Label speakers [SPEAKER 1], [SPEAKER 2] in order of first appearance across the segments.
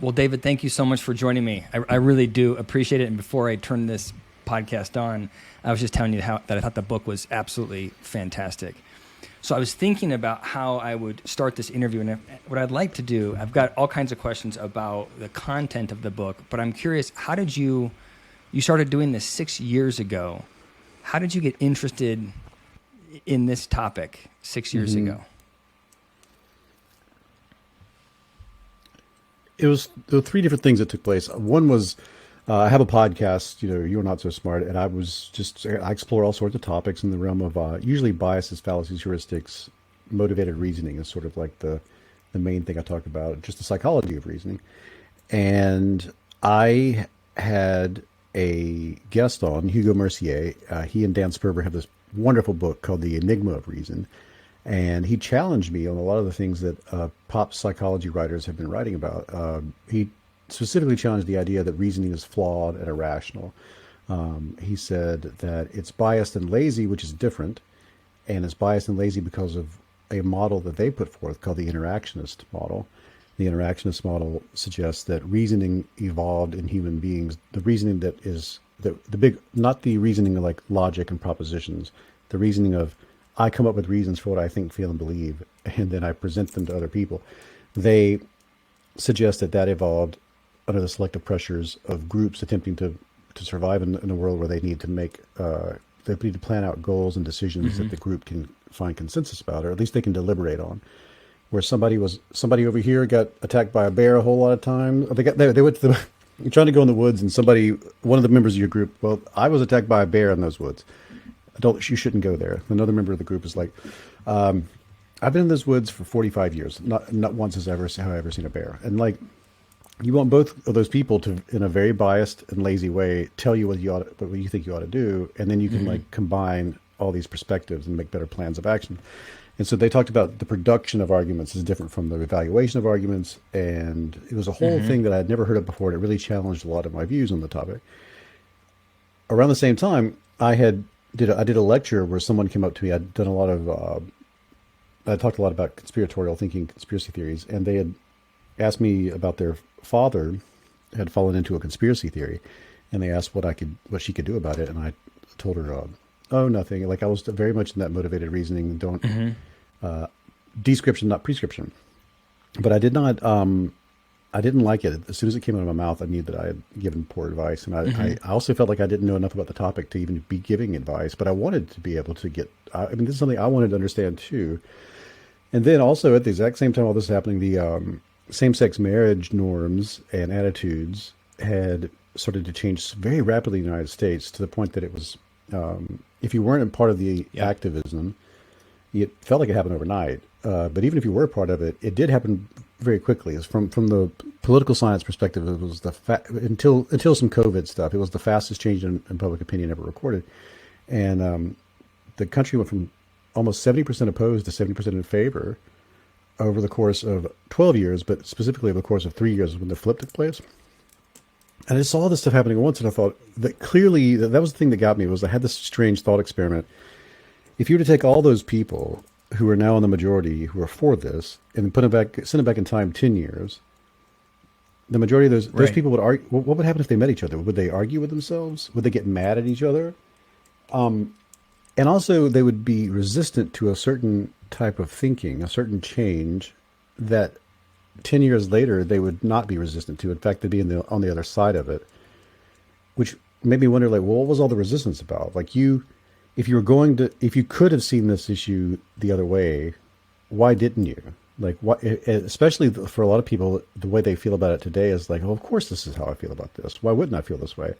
[SPEAKER 1] Well, David, thank you so much for joining me. I really do appreciate it. And before I turn this podcast on, I was just telling you that I thought the book was absolutely fantastic. So I was thinking about how I would start this interview, and what I'd like to do, I've got all kinds of questions about the content of the book, but I'm curious, how did you started doing this 6 years ago. How did you get interested in this topic 6 years ago?
[SPEAKER 2] There were three different things that took place. One was, I have a podcast, You're Not So Smart, and I explore all sorts of topics in the realm of usually biases, fallacies, heuristics, motivated reasoning is sort of like the main thing I talk about, just the psychology of reasoning. And I had a guest on, Hugo Mercier. He and Dan Sperber have this wonderful book called The Enigma of Reason. And he challenged me on a lot of the things that pop psychology writers have been writing about. He specifically challenged the idea that reasoning is flawed and irrational. He said that it's biased and lazy, which is different, and it's biased and lazy because of a model that they put forth called the interactionist model. The interactionist model suggests that reasoning evolved in human beings. The reasoning that is the big, not the reasoning of like logic and propositions, the reasoning of I come up with reasons for what I think, feel, and believe, and then I present them to other people. They suggest that evolved under the selective pressures of groups attempting to survive in a world where they need to they need to plan out goals and decisions that the group can find consensus about, or at least they can deliberate on. Where somebody over here got attacked by a bear a whole lot of times. They went to you're trying to go in the woods, and one of the members of your group, well, I was attacked by a bear in those woods. You shouldn't go there. Another member of the group is like, I've been in those woods for 45 years. Not once have I ever seen a bear. And like, you want both of those people to, in a very biased and lazy way, tell you what you think you ought to do, and then you can like combine all these perspectives and make better plans of action. And so they talked about the production of arguments is different from the evaluation of arguments, and it was a whole thing that I had never heard of before, and it really challenged a lot of my views on the topic. Around the same time, I did a lecture where someone came up to me. I'd done a lot of, I talked a lot about conspiratorial thinking, conspiracy theories, and they had asked me about their father had fallen into a conspiracy theory, and they asked what she could do about it, and I told her, oh, nothing. Like I was very much in that motivated reasoning, description, not prescription. But I did not. I didn't like it. As soon as it came out of my mouth, I knew that I had given poor advice. And I also felt like I didn't know enough about the topic to even be giving advice, but I wanted to be able to this is something I wanted to understand too. And then also at the exact same time all this is happening, the same-sex marriage norms and attitudes had started to change very rapidly in the United States, to the point that it was, if you weren't a part of the activism, it felt like it happened overnight. But even if you were part of it, it did happen very quickly. From the political science perspective, it was until some COVID stuff, it was the fastest change in public opinion ever recorded. And the country went from almost 70% opposed to 70% in favor over the course of 12 years, but specifically over the course of 3 years when the flip took place. And I saw this stuff happening at once, and I thought that clearly that was the thing that got me. Was I had this strange thought experiment. If you were to take all those people who are now in the majority who are for this and send them back in time 10 years, the majority of those people would argue. What would happen if they met each other? Would they argue with themselves? Would they get mad at each other? And also they would be resistant to a certain type of thinking, a certain change that 10 years later they would not be resistant to. In fact, they'd be on the other side of it, which made me wonder, like, well, what was all the resistance about? Like if you could have seen this issue the other way, why didn't you? Like, what, especially for a lot of people, the way they feel about it today is like, oh, of course this is how I feel about this. Why wouldn't I feel this way?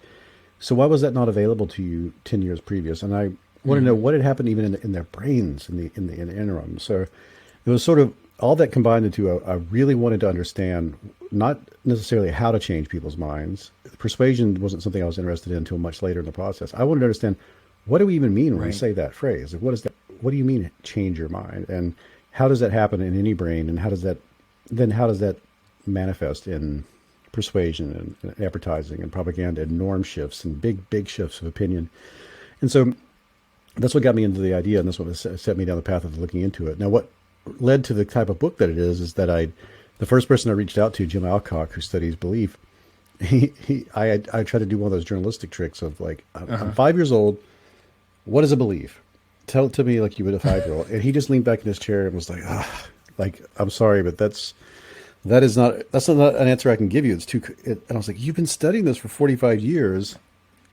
[SPEAKER 2] So why was that not available to you 10 years previous? And I want to know what had happened even in their brains in the interim. So it was sort of all that combined into I really wanted to understand, not necessarily how to change people's minds. Persuasion wasn't something I was interested in until much later in the process. I wanted to understand, what do we even mean when we say that phrase? Like, what is that? What do you mean change your mind? And how does that happen in any brain? And how does that manifest in persuasion and advertising and propaganda and norm shifts and big shifts of opinion? And so that's what got me into the idea, and that's what set me down the path of looking into it. Now, what led to the type of book that it is that I the first person I reached out to, Jim Alcock, who studies belief, I tried to do one of those journalistic tricks of like, I'm 5 years old. What is a belief? Tell it to me like you would a 5-year-old. And he just leaned back in his chair and was like, like, I'm sorry, but that's not an answer I can give you. It's too, and I was like, you've been studying this for 45 years.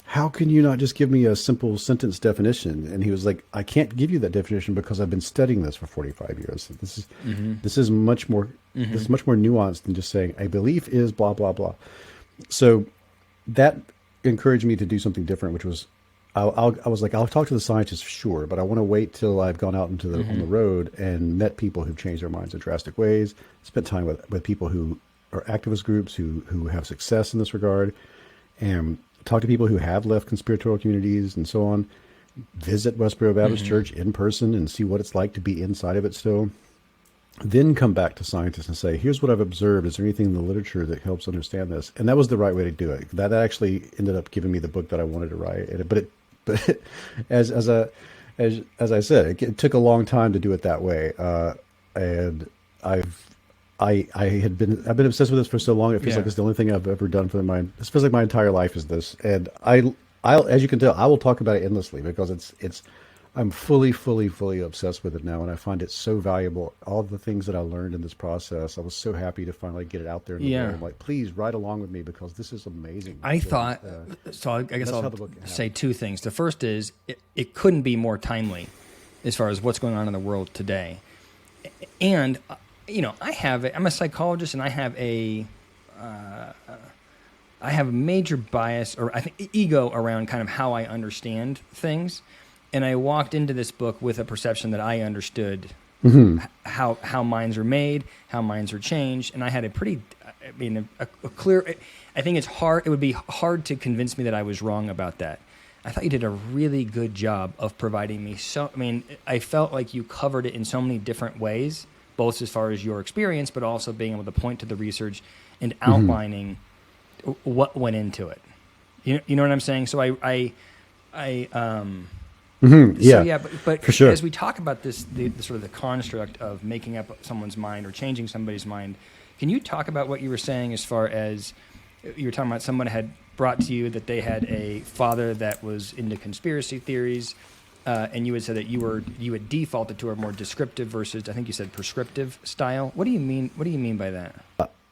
[SPEAKER 2] How can you not just give me a simple sentence definition? And he was like, I can't give you that definition because I've been studying this for 45 years. This is much more, this is much more nuanced than just saying a belief is blah, blah, blah. So that encouraged me to do something different, which was, I was like, I'll talk to the scientists, sure, but I want to wait till I've gone out into on the road and met people who've changed their minds in drastic ways, spent time with people who are activist groups who have success in this regard, and talk to people who have left conspiratorial communities and so on, visit Westboro Baptist Church in person and see what it's like to be inside of it still. Then come back to scientists and say, here's what I've observed. Is there anything in the literature that helps understand this? And that was the right way to do it. That actually ended up giving me the book that I wanted to write. But as I said, it took a long time to do it that way. And I've been obsessed with this for so long. It feels like it's the only thing I've ever done for it feels like my entire life is this. And I'll, as you can tell, I will talk about it endlessly because I'm fully obsessed with it now, and I find it so valuable. All the things that I learned in this process, I was so happy to finally get it out there in the world. I'm like, please write along with me because this is amazing.
[SPEAKER 1] I thought, so I guess I'll say two things. The first is it couldn't be more timely as far as what's going on in the world today. And, I'm a psychologist, and I have a major bias, or I think ego, around kind of how I understand things. And I walked into this book with a perception that I understood how minds are made, how minds are changed, and I had a clear. I think it would be hard to convince me that I was wrong about that. I thought you did a really good job of providing me I felt like you covered it in so many different ways, both as far as your experience, but also being able to point to the research and outlining what went into it. You know what I'm saying? So but
[SPEAKER 2] for sure.
[SPEAKER 1] As we talk about this, the sort of the construct of making up someone's mind or changing somebody's mind, can you talk about what you were saying as far as you were talking about someone had brought to you that they had a father that was into conspiracy theories, and you had said that you had defaulted to a more descriptive versus, I think you said, prescriptive style. What do you mean? What do you mean by that?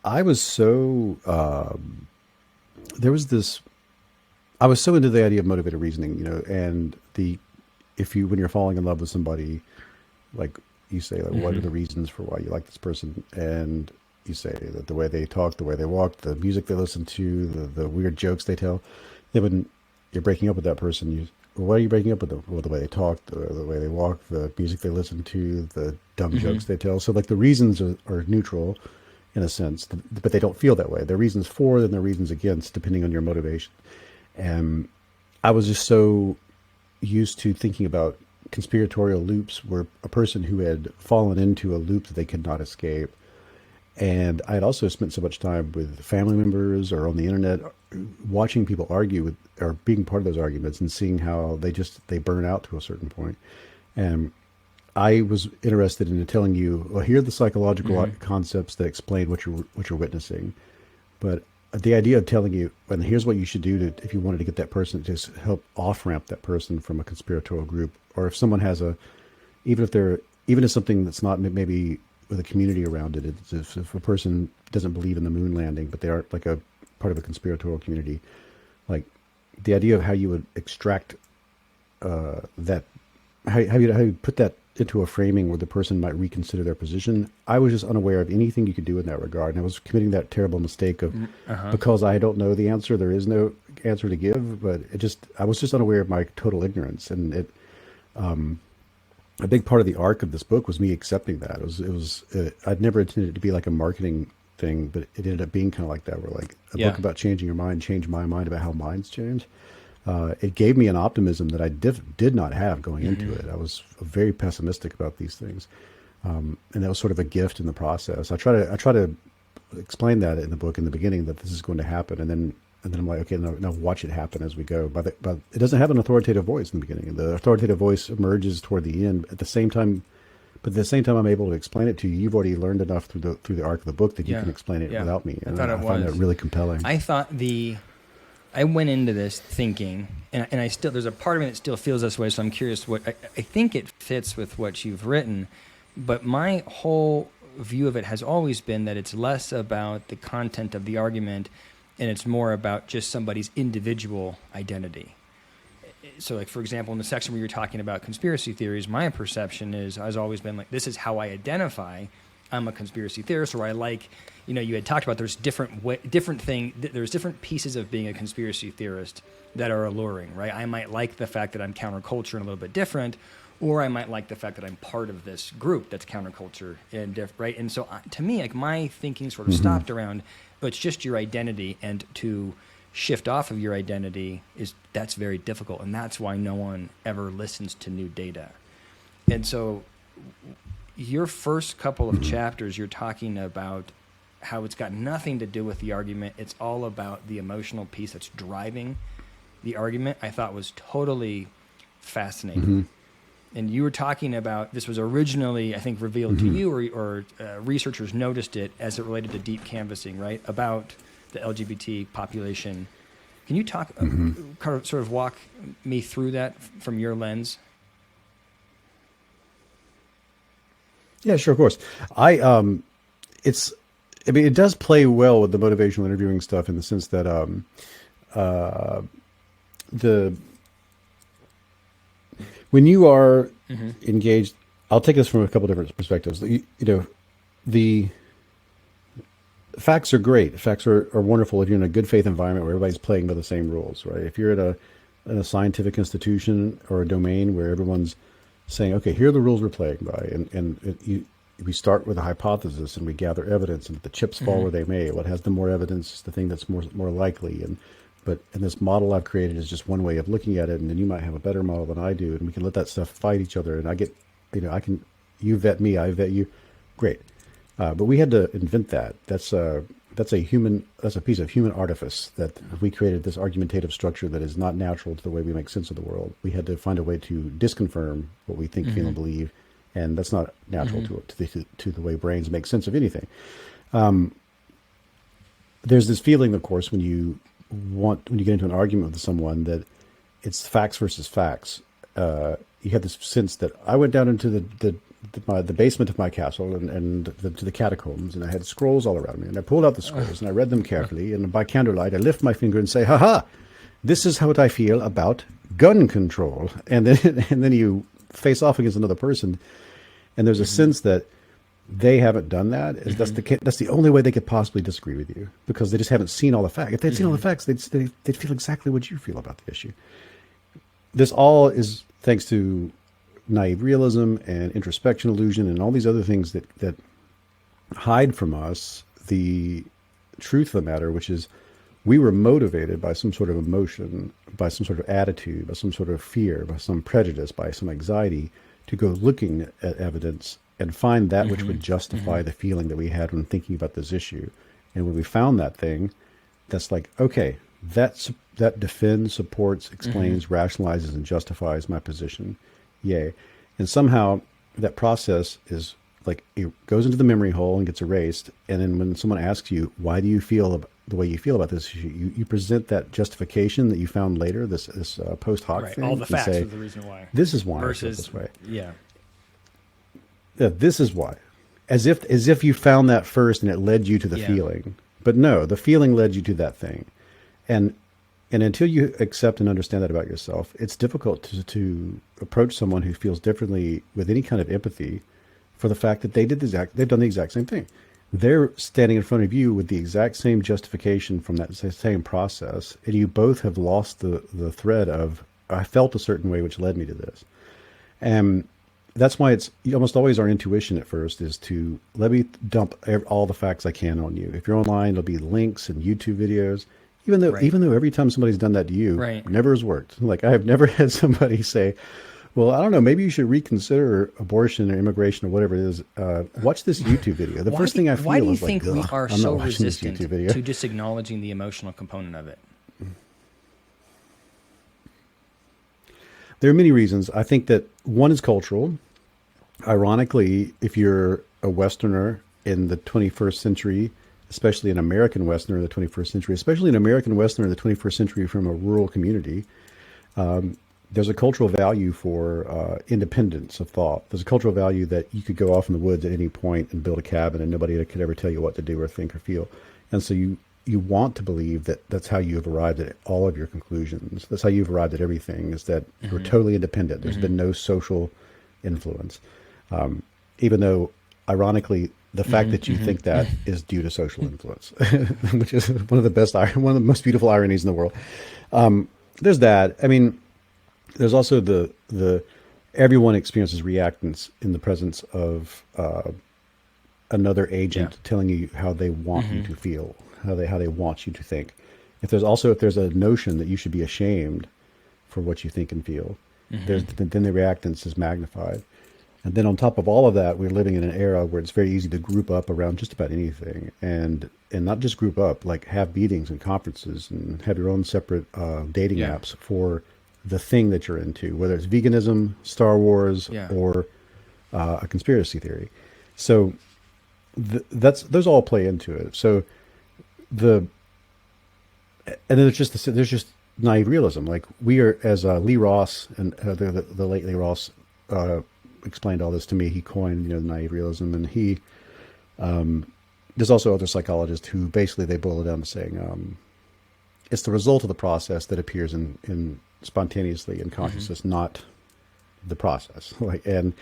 [SPEAKER 2] I was so I was so into the idea of motivated reasoning, and when you're falling in love with somebody, like you say, like, what are the reasons for why you like this person? And you say that the way they talk, the way they walk, the music they listen to, the weird jokes they tell. Then when you're breaking up with that person, why are you breaking up with them? Well, the way they talk, the way they walk, the music they listen to, the dumb jokes they tell. So like the reasons are neutral in a sense, but they don't feel that way. There are reasons for and there are reasons against, depending on your motivation. And I was just so used to thinking about conspiratorial loops where a person who had fallen into a loop that they could not escape. And I had also spent so much time with family members or on the internet watching people argue with, or being part of those arguments and seeing how they burn out to a certain point. And I was interested in telling you, well, here are the psychological concepts that explain what you're witnessing. But the idea of telling you, and here's what you should do if you wanted to get that person to just help off-ramp that person from a conspiratorial group, or if someone has even if something that's not maybe with a community around it, if a person doesn't believe in the moon landing, but they are like a part of a conspiratorial community, like the idea of how you would extract that, how you put that into a framing where the person might reconsider their position. I was just unaware of anything you could do in that regard. And I was committing that terrible mistake of, because I don't know the answer, there is no answer to give, but I was just unaware of my total ignorance. And a big part of the arc of this book was me accepting that. I'd never intended it to be like a marketing thing, but it ended up being kind of like that, where like a book about changing your mind changed my mind about how minds change. It gave me an optimism that I did not have going into it. I was very pessimistic about these things, and that was sort of a gift in the process. I try to explain that in the book in the beginning, that this is going to happen, and then I'm like, okay, now watch it happen as we go. But it doesn't have an authoritative voice in the beginning. The authoritative voice emerges toward the end. At the same time, But at the same time, I'm able to explain it to you. You've already learned enough through the arc of the book that you can explain it without me. And I find that really compelling.
[SPEAKER 1] I went into this thinking, and I still, there's a part of me that still feels this way, so I'm curious I think it fits with what you've written, but my whole view of it has always been that it's less about the content of the argument, and it's more about just somebody's individual identity. So, like, for example, in the section where you're talking about conspiracy theories, my perception has always been like, this is how I identify I'm a conspiracy theorist, or I like, you had talked about there's there's different pieces of being a conspiracy theorist that are alluring, right? I might like the fact that I'm counterculture and a little bit different, or I might like the fact that I'm part of this group that's counterculture and right? And so to me, like, my thinking sort of stopped around, it's just your identity, and to shift off of your identity that's very difficult, and that's why no one ever listens to new data. And so your first couple of chapters, you're talking about how it's got nothing to do with the argument. It's all about the emotional piece that's driving the argument. I thought was totally fascinating. And you were talking about, this was originally, I think, revealed to you, or researchers noticed it as it related to deep canvassing, right, about the LGBT population. Can you talk, sort of walk me through that from your lens?
[SPEAKER 2] Yeah, sure, of course. It does play well with the motivational interviewing stuff in the sense that when you are engaged, I'll take this from a couple different perspectives. The facts are great. Facts are wonderful if you're in a good faith environment where everybody's playing by the same rules, right? If you're in a scientific institution or a domain where everyone's saying, okay, here are the rules we're playing by, we start with a hypothesis and we gather evidence, and if the chips fall where they may, what has the more evidence is the thing that's more likely. And this model I've created is just one way of looking at it, and then you might have a better model than I do, and we can let that stuff fight each other. And you vet me, I vet you, great. But we had to invent that. That's a piece of human artifice, that we created this argumentative structure that is not natural to the way we make sense of the world. We had to find a way to disconfirm what we think, feel, and believe, and that's not natural to the way brains make sense of anything. There's this feeling, of course, when you get into an argument with someone, that it's facts versus facts. You have this sense that I went down into the basement of my castle and to the catacombs, and I had scrolls all around me, and I pulled out the scrolls and I read them carefully, and by candlelight I lift my finger and say, "Ha ha! This is how I feel about gun control." And then you face off against another person, and there's a sense that they haven't done that. That's the only way they could possibly disagree with you, because they just haven't seen all the facts. If they'd seen all the facts, they'd feel exactly what you feel about the issue. This all is thanks to naive realism and introspection illusion and all these other things that hide from us the truth of the matter, which is we were motivated by some sort of emotion, by some sort of attitude, by some sort of fear, by some prejudice, by some anxiety, to go looking at evidence and find that which would justify the feeling that we had when thinking about this issue. And when we found that thing, that's like, okay, that defends, supports, explains, rationalizes, and justifies my position. Yay. And somehow that process is like, it goes into the memory hole and gets erased. And then when someone asks you, why do you feel the way you feel about this issue, you present that justification that you found later, this post hoc thing.
[SPEAKER 1] All the facts are the reason why.
[SPEAKER 2] This is why
[SPEAKER 1] versus,
[SPEAKER 2] I feel this way.
[SPEAKER 1] Yeah.
[SPEAKER 2] Yeah, this is why. As if you found that first and it led you to the feeling. But no, the feeling led you to that thing. And until you accept and understand that about yourself, it's difficult to approach someone who feels differently with any kind of empathy for the fact that they've done the exact same thing. They're standing in front of you with the exact same justification from that same process, and you both have lost the thread of, I felt a certain way which led me to this. And that's why it's almost always our intuition at first is to let me dump all the facts I can on you. If you're online, there'll be links and YouTube videos. Even though every time somebody's done that to you, never has worked. Like, I have never had somebody say, well, I don't know, maybe you should reconsider abortion or immigration or whatever it is. Watch this YouTube video. The first thing I feel is like,
[SPEAKER 1] why do you think we are so resistant
[SPEAKER 2] to
[SPEAKER 1] just acknowledging the emotional component of it?
[SPEAKER 2] There are many reasons. I think that one is cultural. ironically, if you're a Westerner in the 21st century, especially an American Westerner in the 21st century, especially an American Westerner in the 21st century from a rural community, there's a cultural value for independence of thought. There's a cultural value that you could go off in the woods at any point and build a cabin and nobody could ever tell you what to do or think or feel. And so you want to believe that that's how you have arrived at all of your conclusions. That's how you've arrived at everything, is that you're totally independent. There's been no social influence. Even though, ironically, the fact that you think that is due to social influence, which is one of the most beautiful ironies in the world. There's that. I mean, there's also the everyone experiences reactance in the presence of another agent telling you how they want you to feel, how they want you to think. If there's a notion that you should be ashamed for what you think and feel, then the reactance is magnified. And then on top of all of that, we're living in an era where it's very easy to group up around just about anything, and not just group up, like have meetings and conferences and have your own separate dating apps for the thing that you're into, whether it's veganism, Star Wars, or a conspiracy theory. So those all play into it. So and then there's just naive realism. Like we are, as Lee Ross and the late Lee Ross explained all this to me. He coined the naive realism, and he there's also other psychologists who basically they boil it down to saying it's the result of the process that appears in spontaneously in consciousness, not the process. And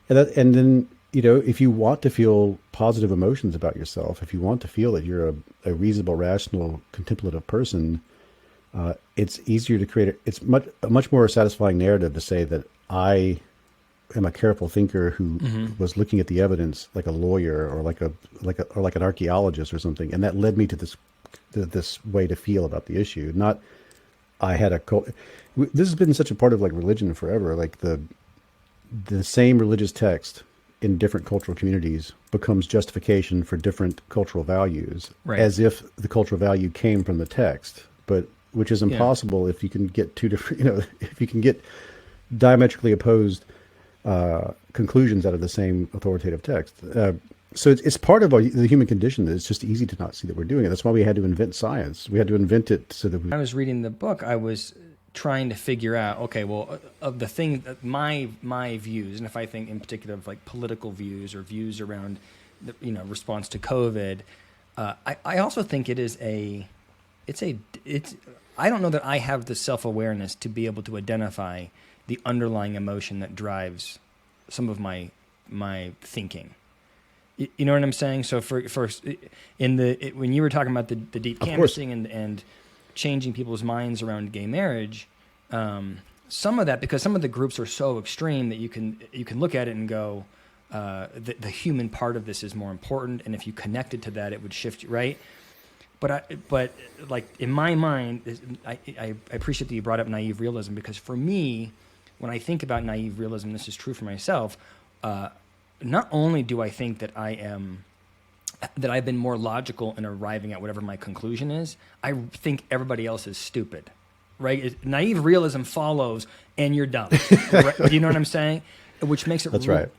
[SPEAKER 2] then if you want to feel positive emotions about yourself, if you want to feel that you're a reasonable, rational, contemplative person, it's easier to create it's a much more satisfying narrative to say that I am a careful thinker who was looking at the evidence like a lawyer or like an archaeologist or something, and that led me to this way to feel about the issue. Not I had this has been such a part of like religion forever. Like the same religious text in different cultural communities becomes justification for different cultural values, as if the cultural value came from the text, but which is impossible if you can get two different, if you can get diametrically opposed conclusions out of the same authoritative text. So it's part of the human condition that it's just easy to not see that we're doing it. That's why we had to invent science. We had to invent it so that
[SPEAKER 1] When I was reading the book, I was trying to figure out, okay, well, of the thing, my views, and if I think in particular of like political views or views around the response to COVID, I also think it's I don't know that I have the self-awareness to be able to identify the underlying emotion that drives some of my thinking. You know what I'm saying? So when you were talking about the deep canvassing and changing people's minds around gay marriage, some of that, because some of the groups are so extreme that you can look at it and go, the human part of this is more important, and if you connected to that, it would shift you, right? But like in my mind, I appreciate that you brought up naive realism, because for me, when I think about naive realism, this is true for myself. Not only do I think that I've been more logical in arriving at whatever my conclusion is, I think everybody else is stupid, right? Naive realism follows, and you're dumb. Right? Do you know what I'm saying? Which makes it.
[SPEAKER 2] That's right.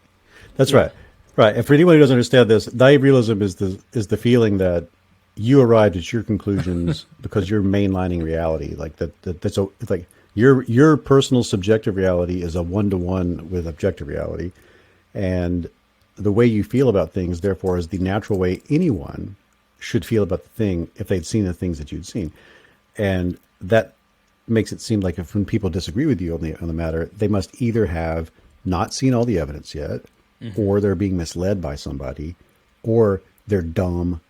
[SPEAKER 2] That's right. Right. And for anyone who doesn't understand this, naive realism is the feeling that you arrived at your conclusions because you're mainlining reality. Like that's like your personal subjective reality is a 1-to-1 with objective reality. And the way you feel about things, therefore, is the natural way anyone should feel about the thing if they'd seen the things that you'd seen. And that makes it seem like when people disagree with you on the matter, they must either have not seen all the evidence yet, or they're being misled by somebody, or they're dumb,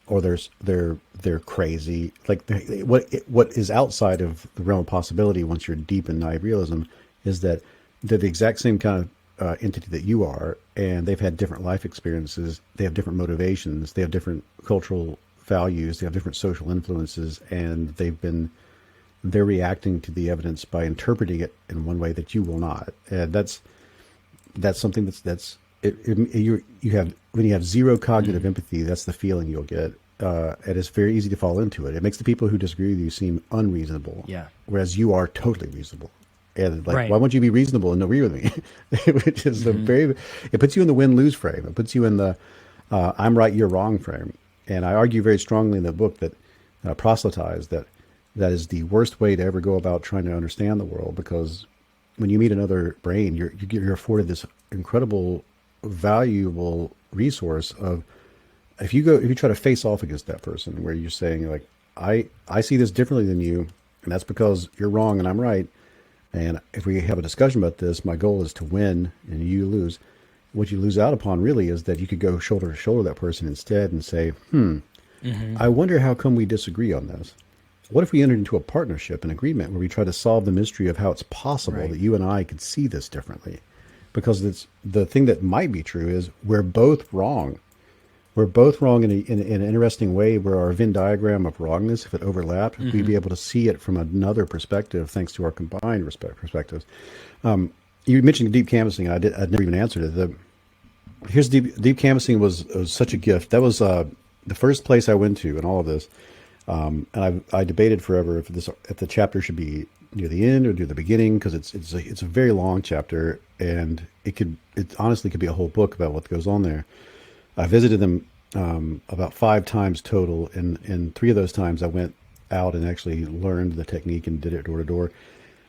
[SPEAKER 2] or they're crazy. Like what is outside of the realm of possibility once you're deep in naive realism is that they're the exact same kind of entity that you are, and they've had different life experiences, they have different motivations, they have different cultural values, they have different social influences, and they're reacting to the evidence by interpreting it in one way that you will not. And that's something you have when you have zero cognitive empathy. That's the feeling you'll get, and it's very easy to fall into it. It makes the people who disagree with you seem unreasonable, whereas you are totally reasonable. And like,
[SPEAKER 1] Right.
[SPEAKER 2] why won't you be reasonable and agree with me? Which is it puts you in the win-lose frame. It puts you in the I'm right, you're wrong frame. And I argue very strongly in the book that proselytize that is the worst way to ever go about trying to understand the world, because when you meet another brain, you're afforded this incredible, valuable resource of if you try to face off against that person where you're saying like, I see this differently than you, and that's because you're wrong and I'm right. And if we have a discussion about this, my goal is to win and you lose. What you lose out upon really is that you could go shoulder to shoulder with that person instead and say, I wonder how come we disagree on this? What if we entered into a partnership, an agreement where we try to solve the mystery of how it's possible that you and I could see this differently? Because it's the thing that might be true is we're both wrong. We're both wrong in an interesting way where our Venn diagram of wrongness, if it overlapped, we'd be able to see it from another perspective thanks to our combined perspectives. You mentioned deep canvassing. I'd never even answered it. Here's deep canvassing was such a gift. That was the first place I went to in all of this. And I debated forever if the chapter should be near the end or near the beginning, because it's a very long chapter, and it honestly could be a whole book about what goes on there. I visited them about 5 times total, and 3 of those times I went out and actually learned the technique and did it door to door.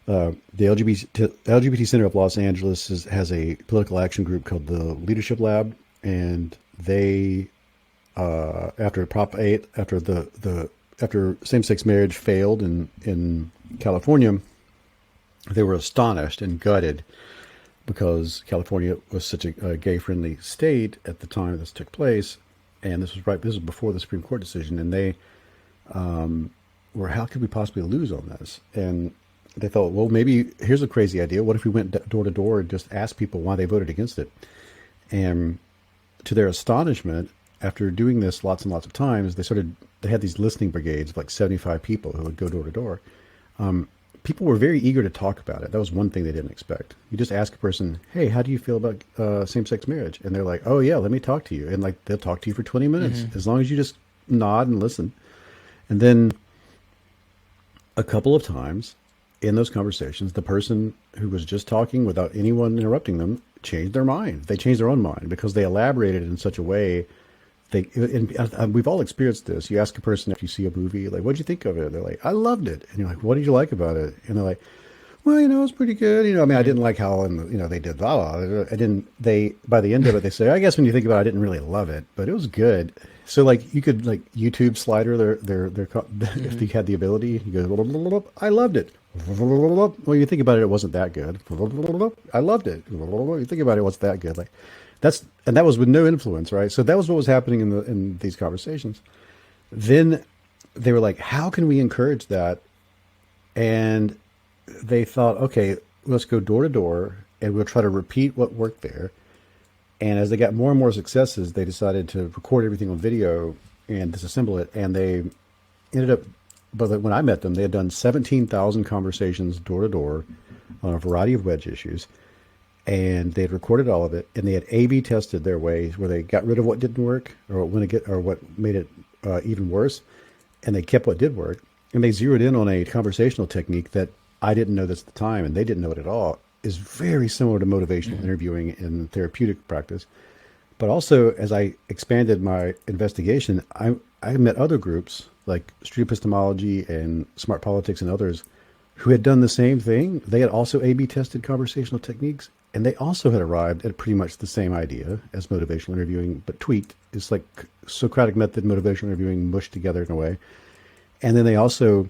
[SPEAKER 2] The LGBT Center of Los Angeles has a political action group called the Leadership Lab, and they after Prop 8, after same-sex marriage failed in California, they were astonished and gutted because California was such a gay-friendly state at the time this took place, and this was before the Supreme Court decision, and they were, how could we possibly lose on this? And they thought, well, maybe here's a crazy idea. What if we went door to door and just asked people why they voted against it? And to their astonishment, after doing this lots and lots of times, they had these listening brigades of like 75 people who would go door to door. People were very eager to talk about it. That was one thing they didn't expect. You just ask a person, hey, how do you feel about same-sex marriage? And they're like, oh yeah, let me talk to you. And like, they'll talk to you for 20 minutes, as long as you just nod and listen. And then a couple of times in those conversations, the person who was just talking without anyone interrupting them changed their mind. They changed their own mind because they elaborated in such a way. We've all experienced this. You ask a person if you see a movie, like, what'd you think of it? They're like, I loved it. And you're like, what did you like about it? And they're like, well, it was pretty good. I mean, I didn't like how, they did blah, blah. By the end of it, they say, I guess when you think about it, I didn't really love it, but it was good. So like, you could like YouTube slider their if you had the ability, you go, blah, blah, blah, blah, I loved it. Well, you think about it, it wasn't that good. I loved it. You think about it, what's that good? Like, that was with no influence, right? So that was what was happening in these conversations. Then they were like, how can we encourage that? And they thought, okay, let's go door to door and we'll try to repeat what worked there. And as they got more and more successes, they decided to record everything on video and disassemble it. And they ended up, but when I met them, they had done 17,000 conversations door to door on a variety of wedge issues. And they had recorded all of it, and they had A/B tested their ways where they got rid of what didn't work or what made it even worse, and they kept what did work. And they zeroed in on a conversational technique that I didn't know this at the time, and they didn't know it at all, is very similar to motivational interviewing in therapeutic practice. But also, as I expanded my investigation, I met other groups like Street Epistemology and Smart Politics and others who had done the same thing. They had also A/B tested conversational techniques, and they also had arrived at pretty much the same idea as motivational interviewing, but tweaked. It's like Socratic method, motivational interviewing mushed together in a way. And then they also,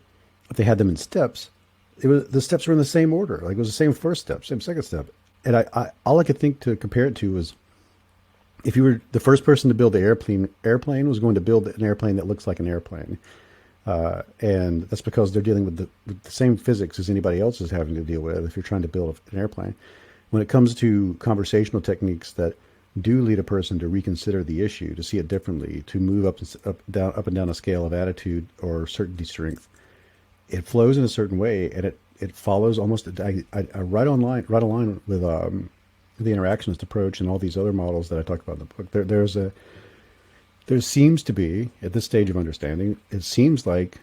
[SPEAKER 2] if they had them in steps, the steps were in the same order. Like it was the same first step, same second step. And I all I could think to compare it to was if you were the first person to build the airplane was going to build an airplane that looks like an airplane. And that's because they're dealing with the same physics as anybody else is having to deal with if you're trying to build an airplane. When it comes to conversational techniques that do lead a person to reconsider the issue, to see it differently, to move up and down a scale of attitude or certainty strength, it flows in a certain way, and it follows almost right on line with the interactionist approach and all these other models that I talk about in the book. There seems to be, at this stage of understanding, it seems like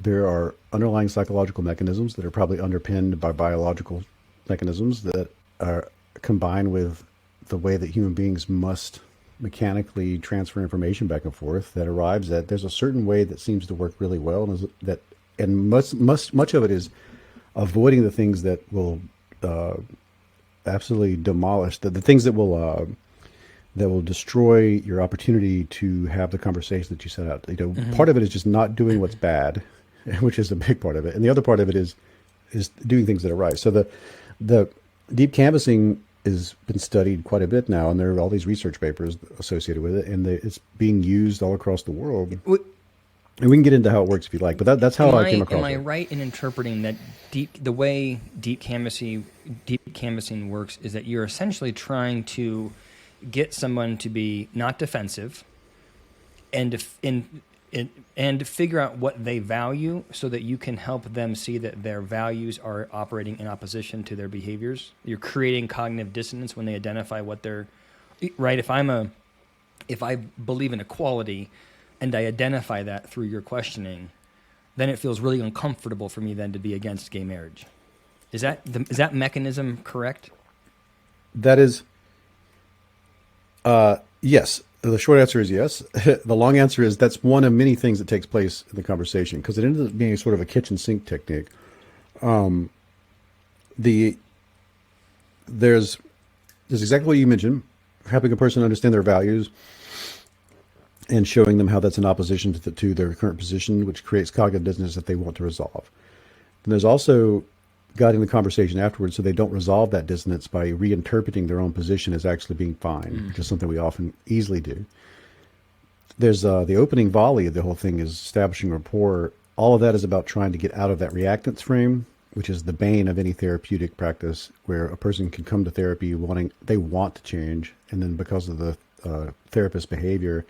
[SPEAKER 2] there are underlying psychological mechanisms that are probably underpinned by biological mechanisms that are combined with the way that human beings must mechanically transfer information back and forth that arrives at there's a certain way that seems to work really well, and much of it is avoiding the things that will absolutely demolish the things that will destroy your opportunity to have the conversation that you set out. Part of it is just not doing what's bad, which is a big part of it, and the other part of it is doing things that are right. So the deep canvassing has been studied quite a bit now, and there are all these research papers associated with it, and it's being used all across the world. And we can get into how it works if you like, but that's how I came across it.
[SPEAKER 1] Am I right in interpreting that the way deep canvassing works is that you're essentially trying to get someone to be not defensive and figure out what they value so that you can help them see that their values are operating in opposition to their behaviors? You're creating cognitive dissonance when they identify what they're right. If I believe in equality and I identify that through your questioning, then it feels really uncomfortable for me then to be against gay marriage. Is that mechanism correct?
[SPEAKER 2] That is, yes. The short answer is yes. The long answer is that's one of many things that takes place in the conversation, because it ends up being sort of a kitchen sink technique. There's exactly what you mentioned, helping a person understand their values and showing them how that's in opposition to their current position, which creates cognitive dissonance that they want to resolve. And there's also guiding the conversation afterwards so they don't resolve that dissonance by reinterpreting their own position as actually being fine, which is something we often easily do. There's the opening volley of the whole thing is establishing rapport. All of that is about trying to get out of that reactance frame, which is the bane of any therapeutic practice, where a person can come to therapy they want to change, and then because of the therapist's behavior,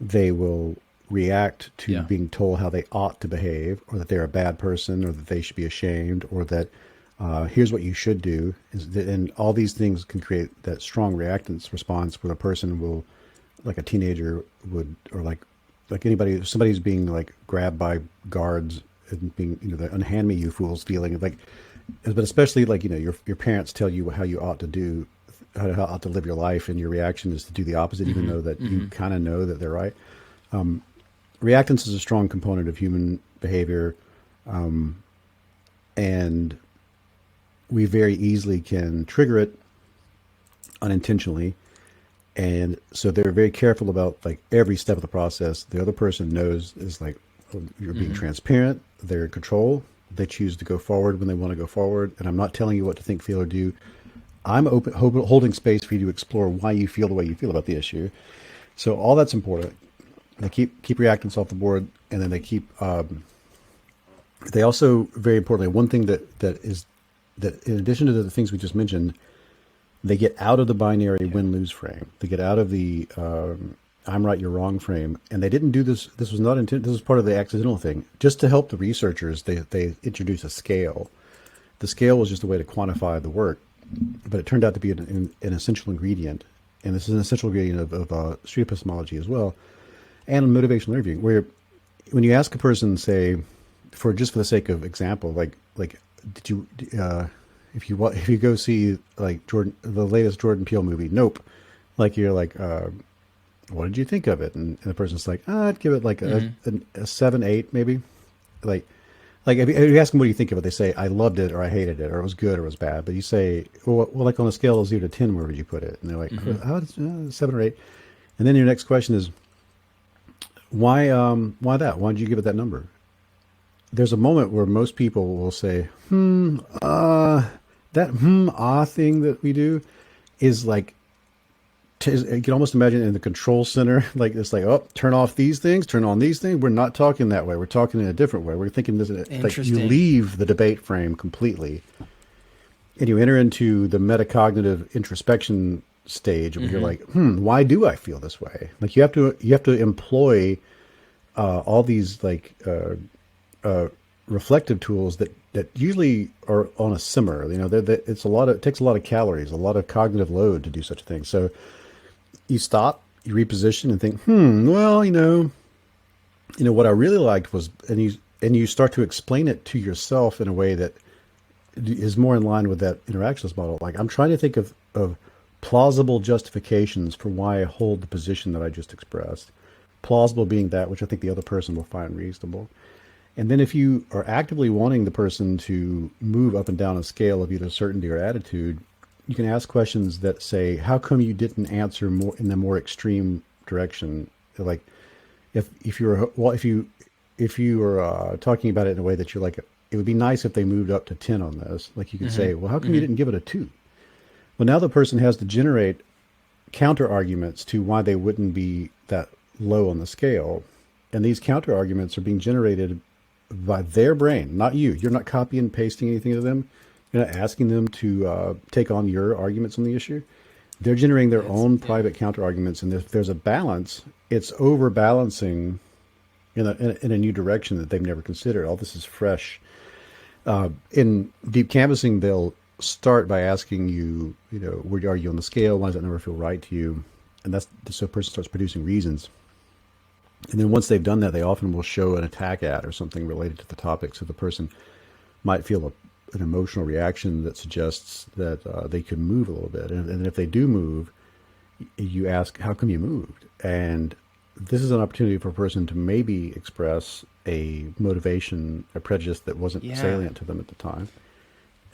[SPEAKER 2] they will react to being told how they ought to behave, or that they're a bad person, or that they should be ashamed, or that here's what you should do. And all these things can create that strong reactance response where a person will, like a teenager would, or like anybody, somebody's being like grabbed by guards and being, the unhand me you fools feeling like, but especially like, your parents tell you how you ought to do, how ought to live your life, and your reaction is to do the opposite, even though that you kind of know that they're right. Reactance is a strong component of human behavior, and we very easily can trigger it unintentionally. And so they're very careful about like every step of the process. The other person knows is like, oh, you're being transparent, they're in control, they choose to go forward when they want to go forward, and I'm not telling you what to think, feel, or do. I'm holding space for you to explore why you feel the way you feel about the issue. So all that's important. They keep reactance off the board, and then they keep. They also, very importantly, one thing that in addition to the things we just mentioned, they get out of the binary win-lose frame. They get out of the I'm right, you're wrong frame. And they didn't do this. This was not intended. This was part of the accidental thing. Just to help the researchers, they introduced a scale. The scale was just a way to quantify the work, but it turned out to be an essential ingredient. And this is an essential ingredient of street epistemology as well, and motivational interviewing, where when you ask a person, say, for the sake of example, like did you if you go see like the latest Jordan Peele movie, Nope, like you're like, what did you think of it? And the person's like, I'd give it like a 7, 8 maybe. Like if you ask them what do you think of it, they say I loved it, or I hated it, or it was good, or it was bad. But you say, well, like on a scale of 0 to 10, where would you put it? And they're like, 7 or 8. And then your next question is, why that? Why did you give it that number? There's a moment where most people will say, that thing that we do is like, you can almost imagine in the control center, like it's like, oh, turn off these things, turn on these things. We're not talking that way. We're talking in a different way. We're thinking this, like you leave the debate frame completely, and you enter into the metacognitive introspection stage where you're like, why do I feel this way? Like you have to employ all these like reflective tools that usually are on a simmer. It takes a lot of calories, a lot of cognitive load to do such a thing. So you stop, you reposition, and think, well, what I really liked was, and and you start to explain it to yourself in a way that is more in line with that interactionist model. Like, I'm trying to think of plausible justifications for why I hold the position that I just expressed. Plausible being that which I think the other person will find reasonable. And then if you are actively wanting the person to move up and down a scale of either certainty or attitude, you can ask questions that say, how come you didn't answer more in the more extreme direction? Like, if you were talking about it in a way that you're like, it would be nice if they moved up to 10 on this. Like, you could say, well, how come you didn't give it a 2? Well, now the person has to generate counter arguments to why they wouldn't be that low on the scale. And these counter arguments are being generated by their brain, not you. You're not copying and pasting anything to them. You're not asking them to take on your arguments on the issue. They're generating their own private counter arguments. And if there's a balance, it's overbalancing in a new direction that they've never considered. All this is fresh. In deep canvassing, they'll start by asking you, where are you on the scale? Why does that number feel right to you? And so a person starts producing reasons. And then once they've done that, they often will show an attack ad or something related to the topic. So the person might feel an emotional reaction that suggests that they could move a little bit. And if they do move, you ask, how come you moved? And this is an opportunity for a person to maybe express a motivation, a prejudice that wasn't salient to them at the time.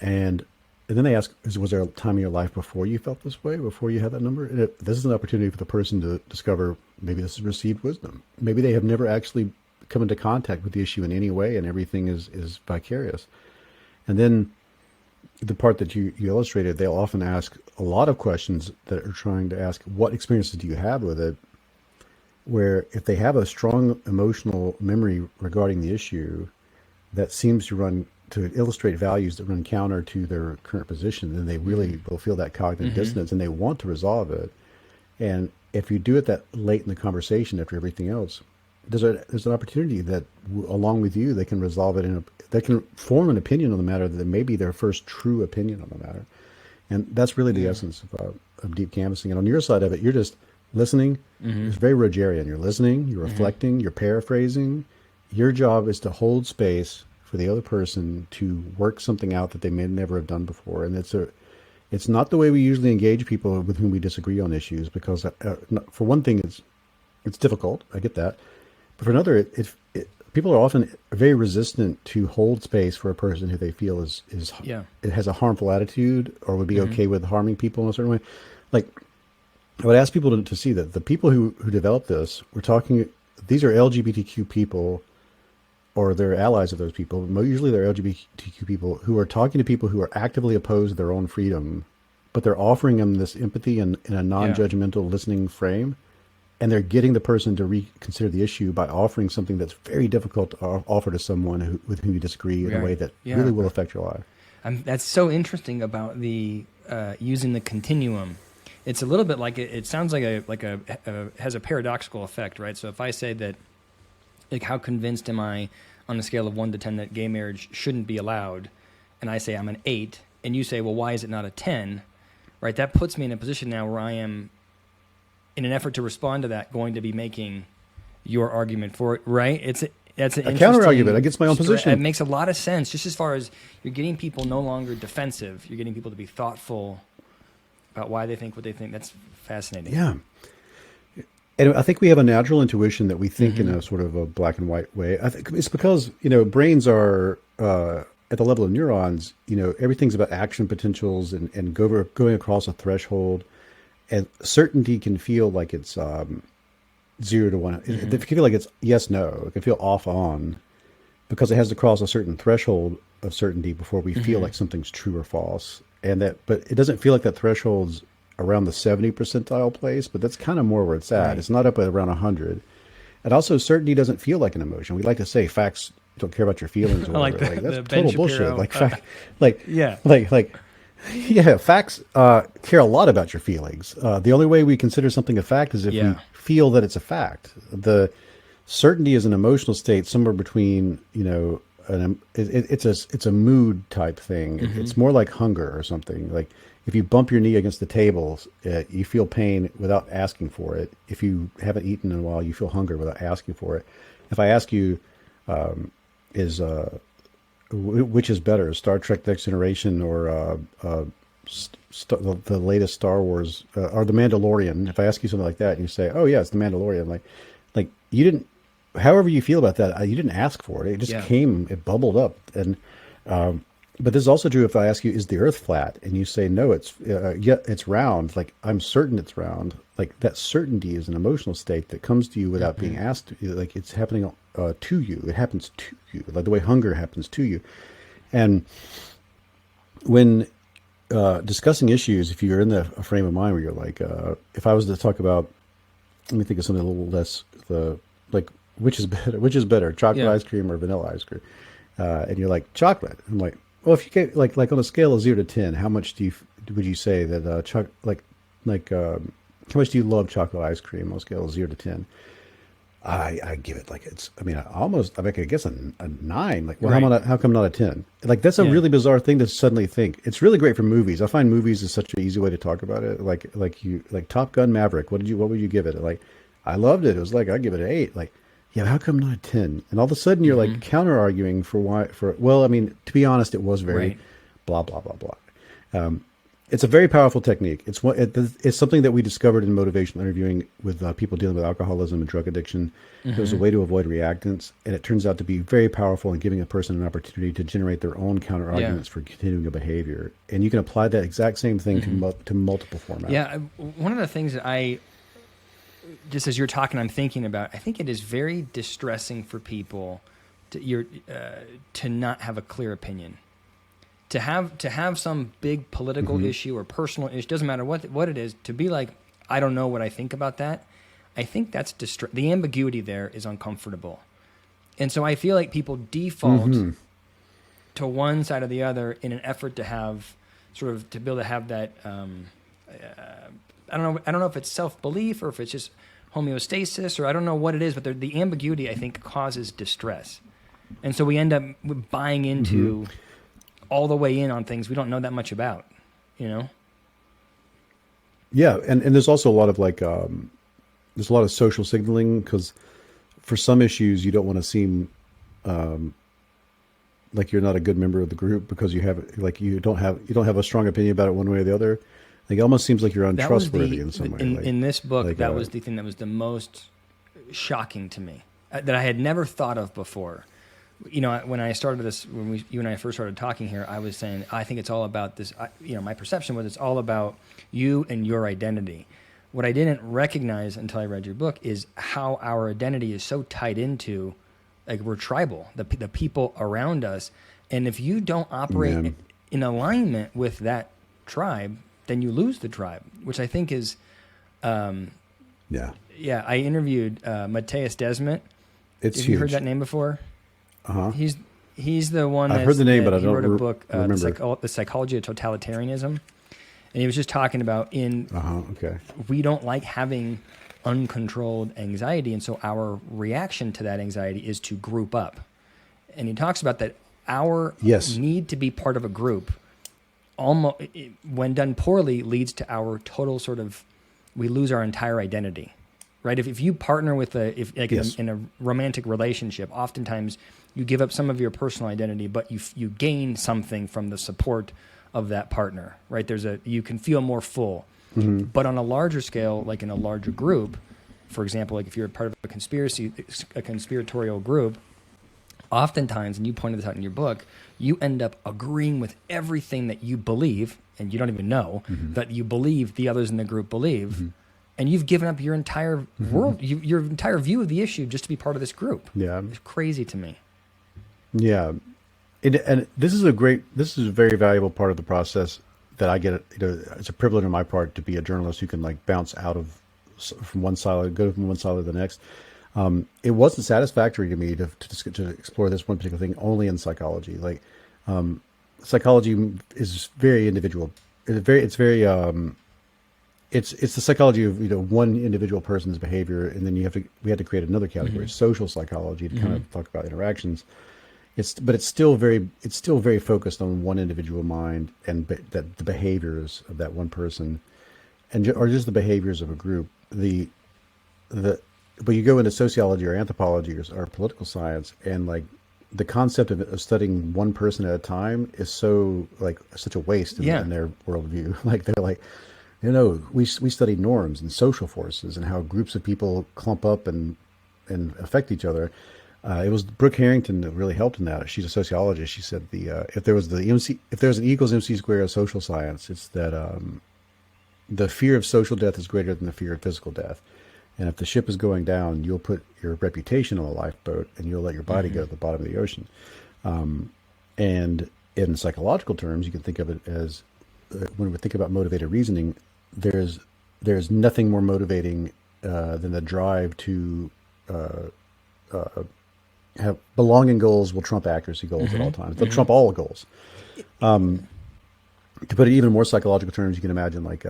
[SPEAKER 2] And then they ask, was there a time in your life before you felt this way, before you had that number? And this is an opportunity for the person to discover maybe this is received wisdom. Maybe they have never actually come into contact with the issue in any way, and everything is vicarious. And then the part that you illustrated, they'll often ask a lot of questions that are trying to ask, what experiences do you have with it? Where if they have a strong emotional memory regarding the issue that seems to illustrate values that run counter to their current position, then they really will feel that cognitive dissonance, and they want to resolve it. And if you do it that late in the conversation after everything else, there's an opportunity that along with you, they can resolve it they can form an opinion on the matter that may be their first true opinion on the matter. And that's really the essence of deep canvassing. And on your side of it, you're just listening. It's very Rogerian. You're listening, you're reflecting, you're paraphrasing. Your job is to hold space for the other person to work something out that they may never have done before. And it's not the way we usually engage people with whom we disagree on issues, because for one thing, it's difficult. I get that. But for another, people are often very resistant to hold space for a person who they feel it has a harmful attitude or would be okay with harming people in a certain way. Like, I would ask people to see that the people who developed this, these are LGBTQ people, or they're allies of those people. Usually they're LGBTQ people who are talking to people who are actively opposed to their own freedom, but they're offering them this empathy in a non-judgmental listening frame. And they're getting the person to reconsider the issue by offering something that's very difficult to offer to someone with whom you disagree in a way that really will affect your life.
[SPEAKER 1] That's so interesting about the using the continuum. It's a little bit like it sounds like has a paradoxical effect, right? So if I say that, like, how convinced am I on a scale of 1 to 10 that gay marriage shouldn't be allowed, and I say I'm an 8, and you say, well, why is it not a 10? Right? That puts me in a position now where I am, in an effort to respond to that, going to be making your argument for it, right? That's a
[SPEAKER 2] counter argument against my own position.
[SPEAKER 1] It makes a lot of sense, just as far as you're getting people no longer defensive. You're getting people to be thoughtful about why they think what they think. That's fascinating.
[SPEAKER 2] Yeah. And I think we have a natural intuition that we think in a sort of a black and white way. I think it's because, brains are, at the level of neurons, everything's about action potentials and going across a threshold. And certainty can feel like it's 0 to 1. It can feel like it's yes, no. It can feel off on, because it has to cross a certain threshold of certainty before we feel like something's true or false. But it doesn't feel like that threshold's around the 70 percentile place, but that's kind of more where it's at. Right. It's not up at around 100. And also, certainty doesn't feel like an emotion. We like to say facts don't care about your feelings. Or
[SPEAKER 1] like
[SPEAKER 2] that's
[SPEAKER 1] the
[SPEAKER 2] total bullshit. Facts care a lot about your feelings. The only way we consider something a fact is if we feel that it's a fact. The certainty is an emotional state somewhere between, it's a mood type thing. It's more like hunger or something. Like, if you bump your knee against the table, you feel pain without asking for it. If you haven't eaten in a while, you feel hunger without asking for it. If I ask you, is which is better, Star Trek: Next Generation or the latest Star Wars or The Mandalorian? If I ask you something like that, and you say, "Oh yeah, it's The Mandalorian," like you didn't, however you feel about that, you didn't ask for it. It just came, it bubbled up, and but this is also true if I ask you, "Is the Earth flat?" and you say, "No, it's yeah, it's round." Like, I'm certain it's round. Like, that certainty is an emotional state that comes to you without being asked. Like, it's happening to you. It happens to you, like the way hunger happens to you. And when discussing issues, if you're in a frame of mind where you're like, if I was to talk about, let me think of something a little less, like, which is better? Which is better, chocolate ice cream or vanilla ice cream? And you're like, chocolate. I'm like, well, if you get like on a scale of 0 to 10, how much would you say that how much do you love chocolate ice cream on a scale of 0 to 10? I give it like I guess a 9. Like, well, how come not a 10? Like, that's a really bizarre thing to suddenly think. It's really great for movies. I find movies is such an easy way to talk about it. Like Top Gun Maverick. What would you give it? Like, I loved it. It was like, I'd give it an 8. Like, yeah, how come not a 10? And all of a sudden you're like counter arguing well, I mean, to be honest, it was very blah, blah, blah, blah. It's a very powerful technique. It's something that we discovered in motivational interviewing with people dealing with alcoholism and drug addiction. It was a way to avoid reactants, and it turns out to be very powerful in giving a person an opportunity to generate their own counter arguments for continuing a behavior. And you can apply that exact same thing to multiple formats.
[SPEAKER 1] Yeah, one of the things that just as you're talking, I'm thinking about, I think it is very distressing for people to not have a clear opinion. To have some big political issue or personal issue, doesn't matter what it is, to be like, I don't know what I think about that. I think that's the ambiguity there is uncomfortable. And so I feel like people default to one side or the other in an effort to have to be able to have that, I don't know if it's self-belief or if it's just homeostasis, or I don't know what it is, but the ambiguity, I think, causes distress. And so we end up buying into all the way in on things we don't know that much about, you know?
[SPEAKER 2] Yeah, and there's also a lot of there's a lot of social signaling, because for some issues you don't want to seem like you're not a good member of the group because you don't have a strong opinion about it one way or the other. Like, it almost seems like you're untrustworthy in some way.
[SPEAKER 1] In this book, that was the thing that was the most shocking to me, that I had never thought of before. You know, when I started this, you and I first started talking here, I was saying, I think it's all about this, my perception was it's all about you and your identity. What I didn't recognize until I read your book is how our identity is so tied into, like, we're tribal, the people around us. And if you don't operate in alignment with that tribe, then you lose the tribe, which I think is, I interviewed Matthias Desmet.
[SPEAKER 2] It's
[SPEAKER 1] Have
[SPEAKER 2] huge.
[SPEAKER 1] you heard that name before?
[SPEAKER 2] Uh-huh.
[SPEAKER 1] He's the one
[SPEAKER 2] I've heard the name, but I don't
[SPEAKER 1] wrote a book,
[SPEAKER 2] remember.
[SPEAKER 1] The Psychology of Totalitarianism. And he was just talking about we don't like having uncontrolled anxiety, and so our reaction to that anxiety is to group up. And he talks about that our need to be part of a group, almost when done poorly, leads to our total we lose our entire identity, right? If you partner with in a romantic relationship, oftentimes you give up some of your personal identity, but you gain something from the support of that partner, right? You can feel more full. But on a larger scale, like in a larger group, for example, like if you're a part of a conspiratorial group, oftentimes, and you pointed this out in your book, you end up agreeing with everything that you believe, and you don't even know that you believe the others in the group believe, and you've given up your entire world, your entire view of the issue just to be part of this group.
[SPEAKER 2] Yeah,
[SPEAKER 1] it's crazy to me.
[SPEAKER 2] Yeah, and this is a very valuable part of the process that I get. It's a privilege on my part to be a journalist who can bounce out of from one side, go from one side to the next. It wasn't satisfactory to me to explore this one particular thing only in psychology. Psychology is very individual. It's the psychology of one individual person's behavior, and then we had to create another category, social psychology, to kind of talk about interactions. But it's still very focused on one individual mind and that the behaviors of that one person, or just the behaviors of a group. But you go into sociology or anthropology or political science, and the concept of studying one person at a time is so like such a waste in their worldview. Like they're like, we study norms and social forces and how groups of people clump up and affect each other. It was Brooke Harrington that really helped in that. She's a sociologist. She said if there's an equals MC square of social science, it's that the fear of social death is greater than the fear of physical death. And if the ship is going down, you'll put your reputation on a lifeboat and you'll let your body go to the bottom of the ocean. And in psychological terms, you can think of it as when we think about motivated reasoning, there's nothing more motivating than the drive to have belonging goals will trump accuracy goals at all times. They'll trump all goals. To put it even more psychological terms, you can imagine like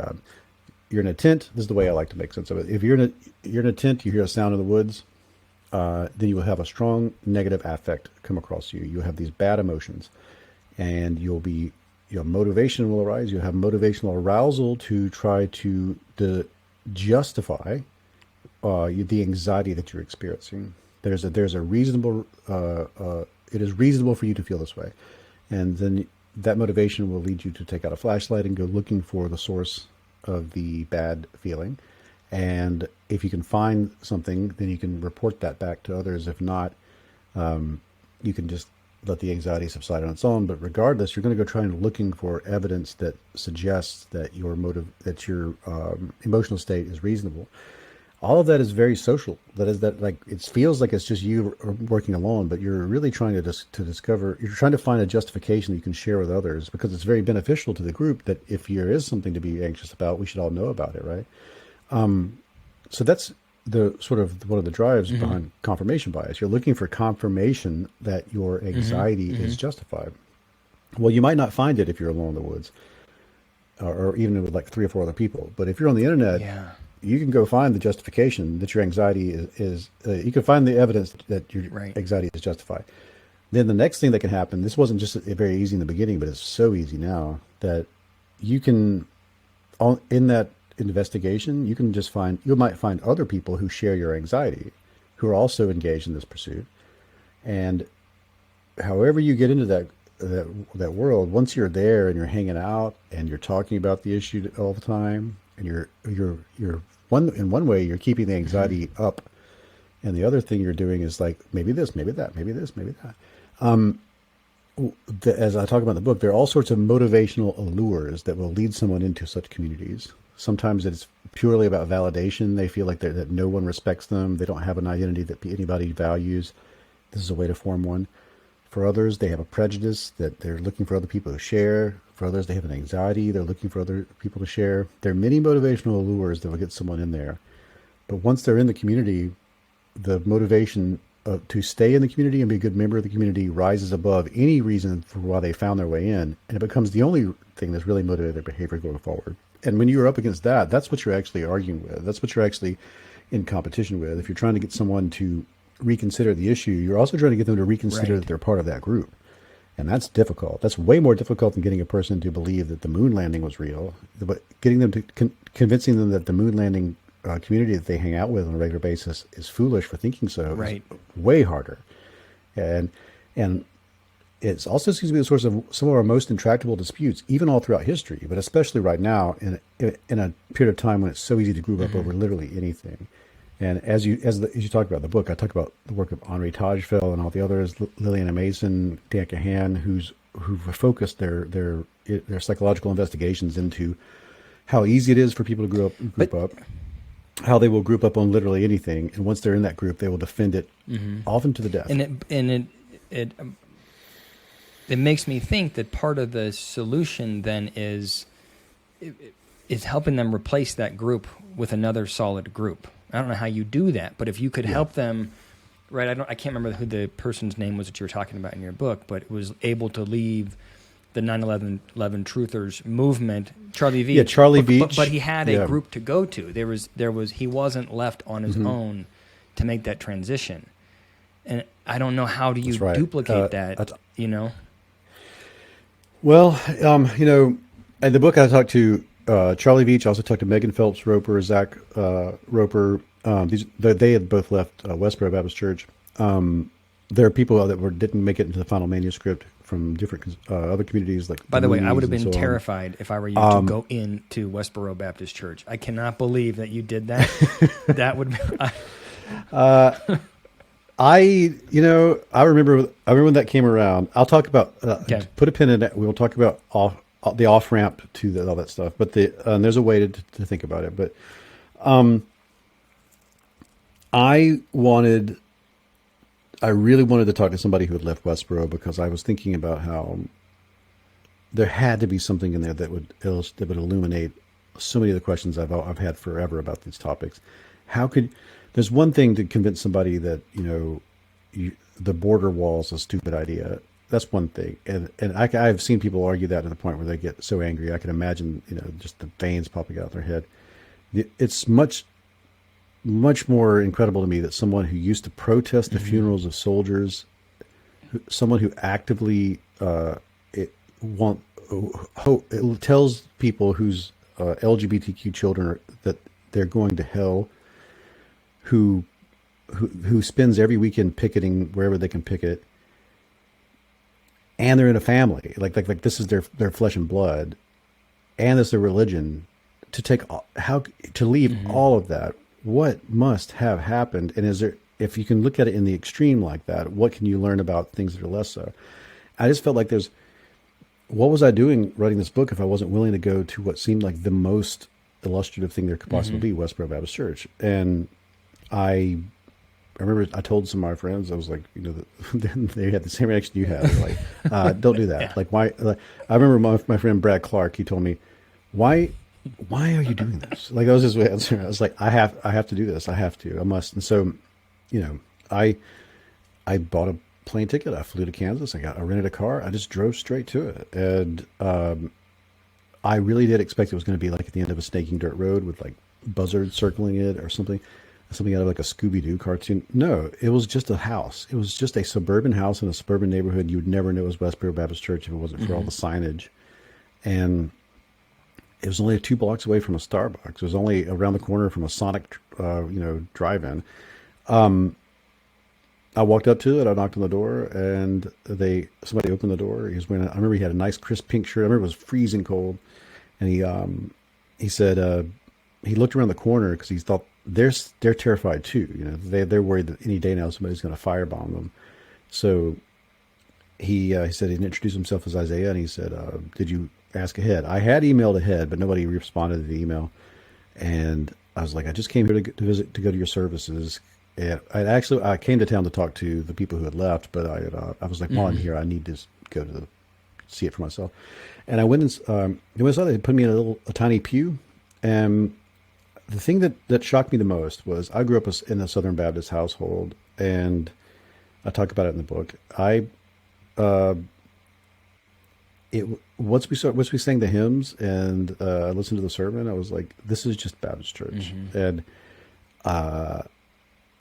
[SPEAKER 2] you're in a tent. This is the way I like to make sense of it. If you're in a tent, you hear a sound in the woods, then you will have a strong negative affect come across you. You'll have these bad emotions, and motivation will arise. You'll have motivational arousal to try to justify the anxiety that you're experiencing. There's a reasonable. It is reasonable for you to feel this way, and then that motivation will lead you to take out a flashlight and go looking for the source of the bad feeling. And if you can find something, then you can report that back to others. If not, you can just let the anxiety subside on its own. But regardless, you're going to go trying looking for evidence that suggests that your emotional state is reasonable. All of that is very social. It feels like it's just you working alone, but you're really trying to discover, you're trying to find a justification that you can share with others, because it's very beneficial to the group that if there is something to be anxious about, we should all know about it, right? So that's the sort of one of the drives behind confirmation bias. You're looking for confirmation that your anxiety is justified. Well, you might not find it if you're alone in the woods, or even with like 3 or 4 other people. But if you're on the internet, you can go find the justification that your anxiety is you can find the evidence that your anxiety is justified. Then the next thing that can happen, this wasn't just very easy in the beginning, but it's so easy now, that you can, in that investigation, you might find other people who share your anxiety, who are also engaged in this pursuit. And however you get into that world, once you're there and you're hanging out and you're talking about the issue all the time, and you're in one way you're keeping the anxiety up, and the other thing you're doing is like maybe this, maybe that, maybe this, maybe that. As I talk about in the book, there are all sorts of motivational allures that will lead someone into such communities. Sometimes it's purely about validation. They feel like that no one respects them. They don't have an identity that anybody values. This is a way to form one. For others, they have a prejudice that they're looking for other people to share. For others, they have an anxiety. They're looking for other people to share. There are many motivational allures that will get someone in there. But once they're in the community, the motivation to stay in the community and be a good member of the community rises above any reason for why they found their way in. And it becomes the only thing that's really motivated their behavior going forward. And when you're up against that, that's what you're actually arguing with. That's what you're actually in competition with. If you're trying to get someone to reconsider the issue, you're also trying to get them to reconsider that they're part of that group. And that's difficult. That's way more difficult than getting a person to believe that the moon landing was real. But getting them to convincing them that the moon landing community that they hang out with on a regular basis is foolish for thinking so is way harder. And it also seems to be the source of some of our most intractable disputes, even all throughout history, but especially right now in a period of time when it's so easy to group up over literally anything. And as you talk about in the book, I talk about the work of Henri Tajfel and all the others, Lilliana Mason, Dan Kahan, who've focused their psychological investigations into how easy it is for people to group up, how they will group up on literally anything, and once they're in that group, they will defend it often to the death.
[SPEAKER 1] And it makes me think that part of the solution then is helping them replace that group with another solid group. I don't know how you do that, but if you could help them, right? I can't remember who the person's name was that you were talking about in your book, but it was able to leave the 9/11 truthers movement. Charlie Veitch.
[SPEAKER 2] Yeah, Charlie Veitch.
[SPEAKER 1] But he had a group to go to. He wasn't left on his own to make that transition. And I don't know, how do you duplicate that?
[SPEAKER 2] Well, in the book I talked to Charlie Veitch. I also talked to Megan Phelps Roper, Zach Roper. They had both left Westboro Baptist Church. there are people that didn't make it into the final manuscript from different other communities. Like,
[SPEAKER 1] by the way, I would have
[SPEAKER 2] Moonies and
[SPEAKER 1] been
[SPEAKER 2] so on.
[SPEAKER 1] terrified if I were you to go into Westboro Baptist Church. I cannot believe that you did that. That would be,
[SPEAKER 2] I remember when that came around. I'll talk about,
[SPEAKER 1] Okay.
[SPEAKER 2] put a pin in it. We'll talk about the off ramp to all that stuff, but there's a way to think about it. But, I really wanted to talk to somebody who had left Westboro because I was thinking about how there had to be something in there that would illuminate so many of the questions I've had forever about these topics. There's one thing to convince somebody that, the border wall is a stupid idea. That's one thing. And I've seen people argue that to the point where they get so angry. I can imagine, just the veins popping out of their head. It's much more incredible to me that someone who used to protest the funerals of soldiers, someone who actively it tells people whose LGBTQ children that they're going to hell, who spends every weekend picketing wherever they can picket, and they're in a family like this is their flesh and blood, and it's their religion, to leave all of that. What must have happened? And if you can look at it in the extreme like that, what can you learn about things that are less so? I just felt like what was I doing writing this book if I wasn't willing to go to what seemed like the most illustrative thing there could possibly be, Westboro Baptist Church? And I remember I told some of my friends, I was like, they had the same reaction you had. Like, don't do that. Yeah. Like, why? I remember my friend Brad Clark, he told me, why are you doing this? Like, that was his answer. I was like, I have to do this. I have to. I must. And so, I bought a plane ticket. I flew to Kansas. I rented a car. I just drove straight to it. And I really did expect it was going to be like at the end of a snaking dirt road with like buzzards circling it or something out of like a Scooby-Doo cartoon. No, it was just a house. It was just a suburban house in a suburban neighborhood. You would never know it was Westboro Baptist Church if it wasn't for all the signage. And it was only 2 blocks away from a Starbucks. It was only around the corner from a Sonic, drive-in. I walked up to it. I knocked on the door, and somebody opened the door. I remember he had a nice crisp pink shirt. I remember it was freezing cold, and he said he looked around the corner because he thought they're terrified too. They're worried that any day now somebody's going to firebomb them. So he said he'd introduce himself as Isaiah, and he said, "Did you ask ahead?" I had emailed ahead, but nobody responded to the email. And I was like, I just came here to go to your services. And I came to town to talk to the people who had left, but I was like, while I'm here, I need to go see it for myself. And I went and they put me in a tiny pew. And the thing that shocked me the most was I grew up in a Southern Baptist household, and I talk about it in the book. Once we sang the hymns and I listened to the sermon, I was like, this is just Baptist church. And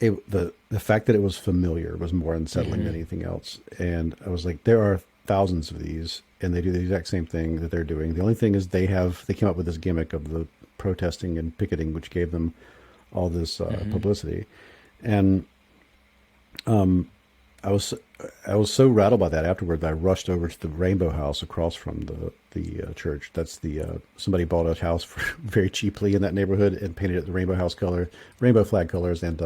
[SPEAKER 2] the fact that it was familiar was more unsettling than anything else. And I was like, there are thousands of these, and they do the exact same thing that they're doing. The only thing is they came up with this gimmick of the protesting and picketing, which gave them all this publicity. And I was so rattled by that afterward that I rushed over to the Rainbow House across from the church. That's somebody bought a house very cheaply in that neighborhood and painted it the rainbow flag colors, and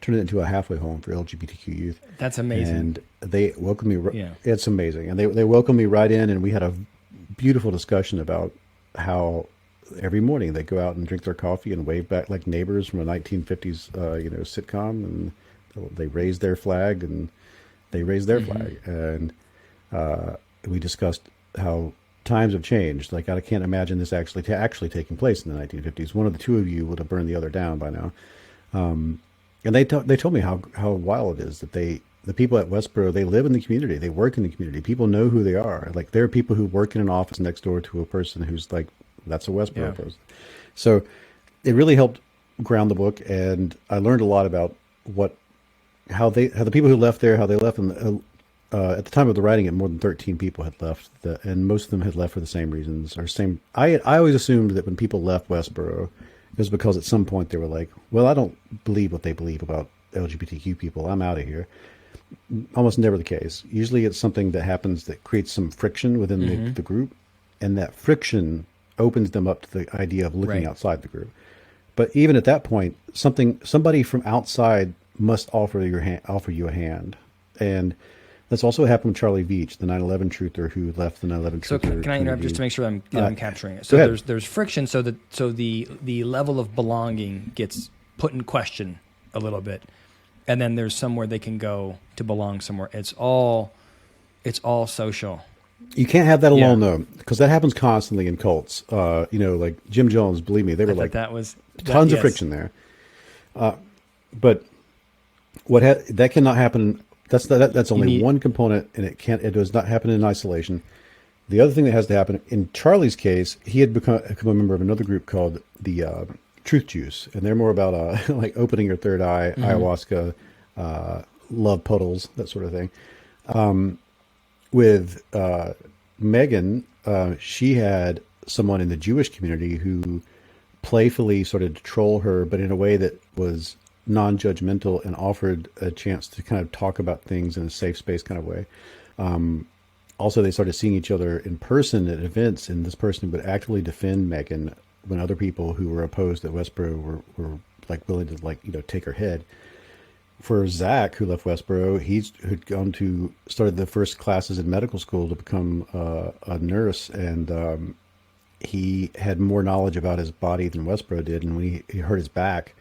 [SPEAKER 2] turned it into a halfway home for LGBTQ youth.
[SPEAKER 1] That's amazing.
[SPEAKER 2] And they welcomed me.
[SPEAKER 1] Yeah.
[SPEAKER 2] It's amazing. And they welcomed me right in, and we had a beautiful discussion about how every morning they go out and drink their coffee and wave back like neighbors from a 1950s sitcom, and they raise their flag and they raise their flag. And we discussed how times have changed. Like, I can't imagine this actually taking place in the 1950s. One of the two of you would have burned the other down by now. And they told me how wild it is that the people at Westboro, they live in the community, they work in the community. People know who they are. Like, there are people who work in an office next door to a person who's like, that's a Westboro person. So it really helped ground the book, and I learned a lot about how the people who left there, how they left, and at the time of the writing it, more than 13 people had left, and most of them had left for the same reasons or same. I always assumed that when people left Westboro, it was because at some point they were like, well, I don't believe what they believe about LGBTQ people. I'm out of here. almost never the case. Usually it's something that happens that creates some friction within the group, and that friction opens them up to the idea of looking outside the group. But even at that point, somebody from outside must offer you a hand. And that's also what happened with Charlie Veach, the 9/11 truther who left the 9/11 truther.
[SPEAKER 1] So can I interrupt just to make sure I'm capturing it?
[SPEAKER 2] Go
[SPEAKER 1] So
[SPEAKER 2] ahead.
[SPEAKER 1] there's friction, so the level of belonging gets put in question a little bit, and then there's somewhere they can go to belong somewhere. It's all social.
[SPEAKER 2] You can't have that alone though, because that happens constantly in cults. Like Jim Jones, believe me, they were like tons of friction there. But that cannot happen. That's only one component, and it does not happen in isolation. The other thing that has to happen in Charlie's case, he had become a member of another group called the Truth Juice, and they're more about like opening your third eye, ayahuasca, love puddles, that sort of thing. With Megan, she had someone in the Jewish community who playfully started to troll her, but in a way that was non-judgmental and offered a chance to kind of talk about things in a safe space kind of way. Also, they started seeing each other in person at events, and this person would actively defend Megan when other people who were opposed at Westboro were like willing to take her head. For Zach, who left Westboro, who'd started the first classes in medical school to become a nurse, and he had more knowledge about his body than Westboro did. And when he hurt his back,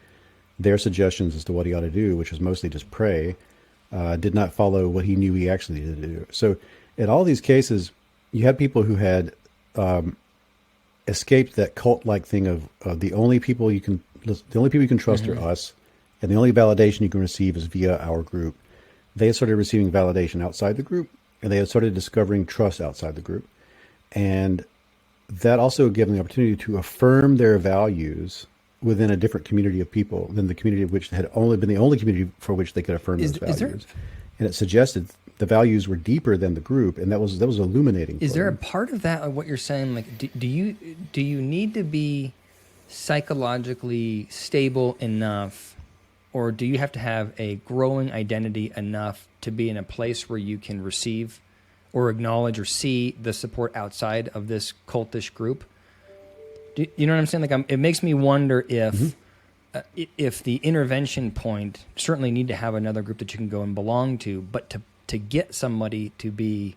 [SPEAKER 2] their suggestions as to what he ought to do, which was mostly just pray, did not follow what he knew he actually needed to do. So in all these cases, you had people who had escaped that cult-like thing of the only people you can trust are us, and the only validation you can receive is via our group. They had started receiving validation outside the group, and they had started discovering trust outside the group. And that also gave them the opportunity to affirm their values within a different community of people than the community of which had only been the only community for which they could affirm those values. And it suggested the values were deeper than the group, and that was illuminating.
[SPEAKER 1] Is there a part of that of what you're saying? Like, do you need to be psychologically stable enough, or do you have to have a growing identity enough to be in a place where you can receive or acknowledge or see the support outside of this cultish group? You know what I'm saying? Like, it makes me wonder if the intervention point, certainly need to have another group that you can go and belong to, but to get somebody to be,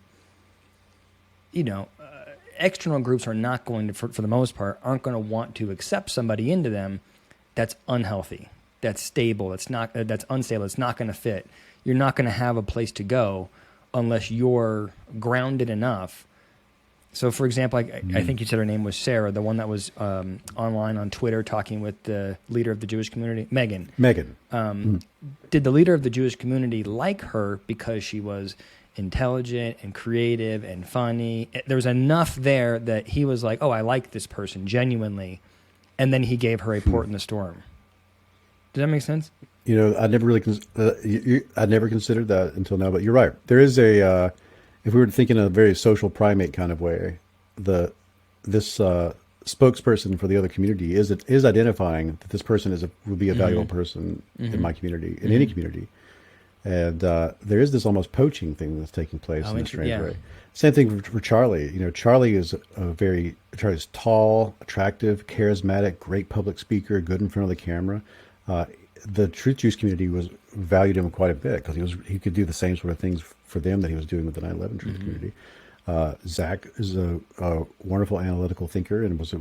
[SPEAKER 1] external groups are not going to, for the most part, aren't going to want to accept somebody into them that's unhealthy, that's stable, that's unstable, it's not going to fit. You're not going to have a place to go unless you're grounded enough. So, for example, I think you said her name was Sarah, the one that was online on Twitter talking with the leader of the Jewish community, Megan. Did the leader of the Jewish community like her because she was intelligent and creative and funny? There was enough there that he was like, oh, I like this person genuinely. And then he gave her a port in the storm. Does that make sense?
[SPEAKER 2] I never really, I never considered that until now, but you're right. There is if we were thinking in a very social primate kind of way, this spokesperson for the other community is identifying that this person would be a valuable person in my community, in any community. And there is this almost poaching thing that's taking place in a strange way. Same thing for Charlie. Charlie is Charlie's tall, attractive, charismatic, great public speaker, good in front of the camera. The Truth Juice community valued him quite a bit because he could do the same sort of things for them that he was doing with the 9/11 Truth community. Zach is a wonderful analytical thinker and was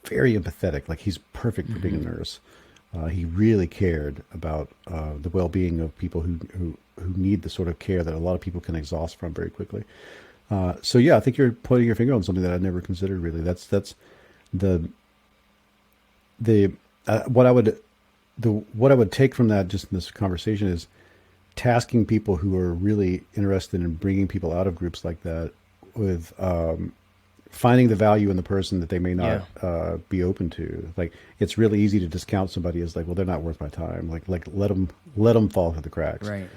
[SPEAKER 2] very empathetic. Like, he's perfect for being a nurse. He really cared about the well-being of people who need the sort of care that a lot of people can exhaust from very quickly. So yeah, I think you're pointing your finger on something that I'd never considered. Really, that's what I would take from that just in this conversation is tasking people who are really interested in bringing people out of groups like that with finding the value in the person that they may not be open to. Like, it's really easy to discount somebody as like, well, they're not worth my time. Like let them fall through the cracks.
[SPEAKER 1] Right.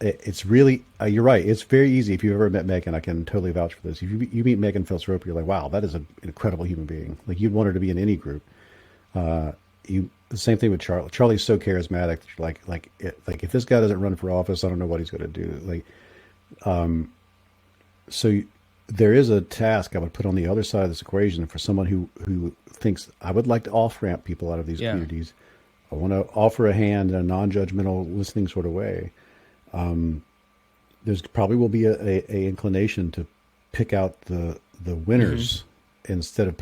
[SPEAKER 2] It's really, you're right. It's very easy. If you've ever met Megan, I can totally vouch for this. If you meet Megan Phelps-Roper, you're like, wow, that is an incredible human being. Like, you'd want her to be in any group. the same thing with Charlie. Charlie's so charismatic. Like if this guy doesn't run for office, I don't know what he's going to do. Like, so there is a task I would put on the other side of this equation for someone who thinks I would like to off ramp people out of these communities. I want to offer a hand in a non-judgmental, listening sort of way. There's probably will be a inclination to pick out the winners instead of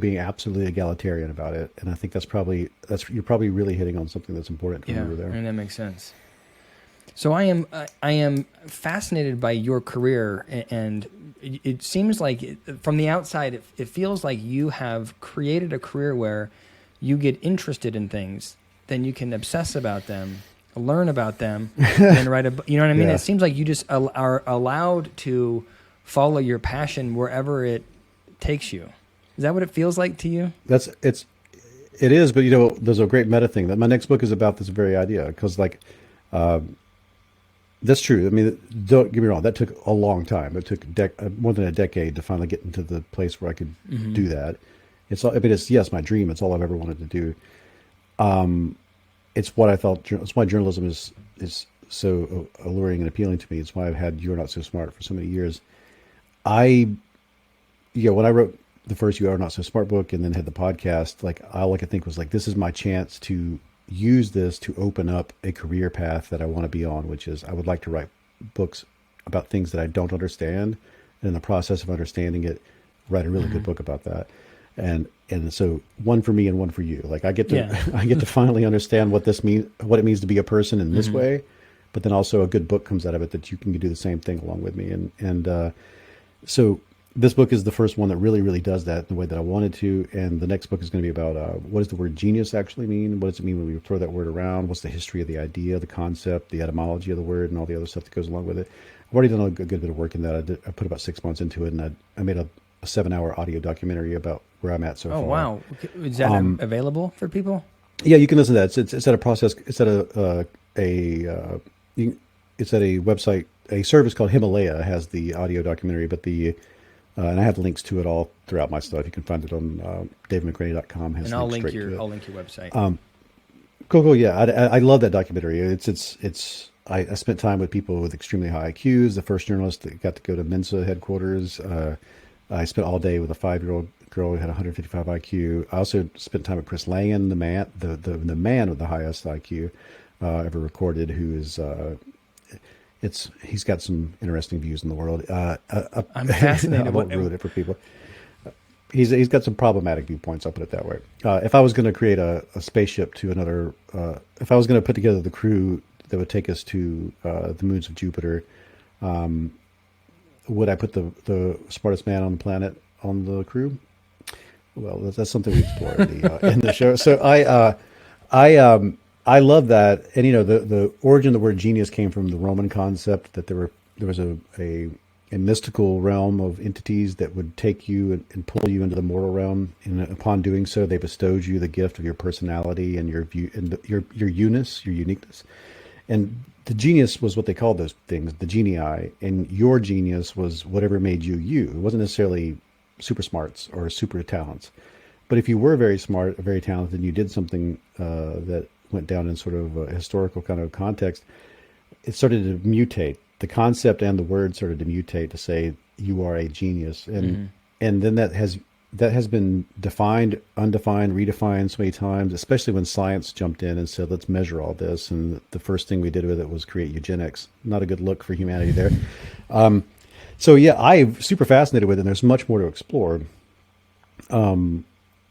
[SPEAKER 2] being absolutely egalitarian about it. And I think you're probably really hitting on something that's important to remember there.
[SPEAKER 1] And that makes sense. So I am fascinated by your career, and it seems like from the outside, it feels like you have created a career where you get interested in things, then you can obsess about them, learn about them, and write a book. You know what I mean? Yeah. It seems like you just are allowed to follow your passion wherever it takes you. Is that what it feels like to you?
[SPEAKER 2] It is, but there's a great meta thing that my next book is about this very idea, because that's true. I mean, don't get me wrong. That took a long time. It took more than a decade to finally get into the place where I could do that. It's my dream. It's all I've ever wanted to do. It's what I felt. It's why journalism is so alluring and appealing to me. It's why I've had You're Not So Smart for so many years. When I wrote the first You Are Not So Smart book and then had the podcast, all I could think was this is my chance to use this to open up a career path that I want to be on, which is I would like to write books about things that I don't understand, and in the process of understanding it, write a really good book about that. And so one for me and one for you. I get to finally understand what it means to be a person in this way, but then also a good book comes out of it that you can do the same thing along with me. And so this book is the first one that really, really does that in the way that I wanted to. And the next book is going to be about what does the word genius actually mean? What does it mean when we throw that word around? What's the history of the idea, the concept, the etymology of the word, and all the other stuff that goes along with it? I've already done a good bit of work in that. I put about 6 months into it, and I made a 7-hour audio documentary about where I'm at so far.
[SPEAKER 1] Oh, wow. Is that available for people?
[SPEAKER 2] Yeah, you can listen to that. It's at a process. It's at it's at a website, a service called Himalaya has the audio documentary, but and I have links to it all throughout my stuff. You can find it on davidmcraney.com.
[SPEAKER 1] And I'll link your website.
[SPEAKER 2] Cool. Yeah, I love that documentary. I spent time with people with extremely high IQs. The first journalist that got to go to Mensa headquarters. I spent all day with a 5-year-old girl who had 155 IQ. I also spent time with Chris Langan, the man with the highest IQ ever recorded, who is he's got some interesting views in the world.
[SPEAKER 1] I'm fascinated.
[SPEAKER 2] I won't ruin it for people. He's got some problematic viewpoints. I'll put it that way. If I was going to create a spaceship to another, if I was going to put together the crew that would take us to the moons of Jupiter, would I put the smartest man on the planet on the crew? Well, that's something we explore in the show. So I love that. And the origin of the word genius came from the Roman concept that there was a mystical realm of entities that would take you and pull you into the mortal realm. And upon doing so, they bestowed you the gift of your personality and your view and your uniqueness. And the genius was what they called those things, the genii, and your genius was whatever made you you. It wasn't necessarily super smarts or super talents. But if you were very smart, very talented, and you did something that went down in sort of a historical kind of context, it started to mutate. The concept and the word started to mutate to say you are a genius. And then that has been defined, undefined, redefined so many times, especially when science jumped in and said, let's measure all this. And the first thing we did with it was create eugenics. Not a good look for humanity there. So yeah, I'm super fascinated with it, and there's much more to explore. And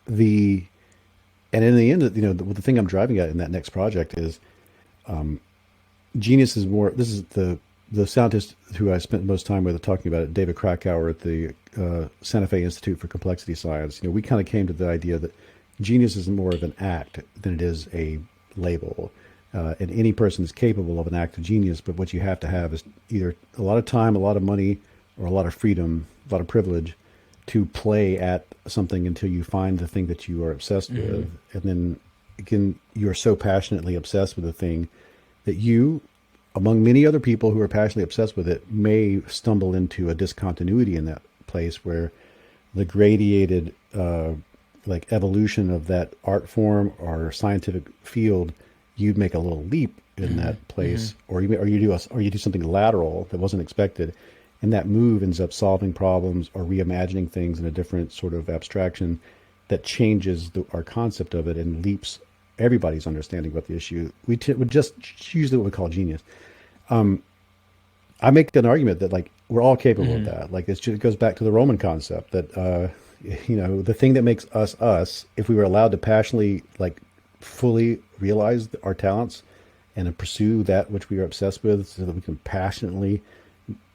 [SPEAKER 2] in the end, the thing I'm driving at in that next project is genius is more, this is the scientist who I spent most time with talking about it, David Krakauer at the Santa Fe Institute for Complexity Science. We kind of came to the idea that genius is more of an act than it is a label. And any person is capable of an act of genius, but what you have to have is either a lot of time, a lot of money, or a lot of freedom, a lot of privilege to play at something until you find the thing that you are obsessed with. And then again, you're so passionately obsessed with the thing that you, among many other people who are passionately obsessed with it, may stumble into a discontinuity in that place where the gradiated like evolution of that art form or scientific field, you'd make a little leap in that place, or you do something lateral that wasn't expected, and that move ends up solving problems or reimagining things in a different sort of abstraction that changes our concept of it and leaps everybody's understanding about the issue. We would just usually what we call genius. I make an argument that like we're all capable of that. Like it goes back to the Roman concept that the thing that makes us us, if we were allowed to passionately like fully realize our talents and pursue that which we are obsessed with, so that we can passionately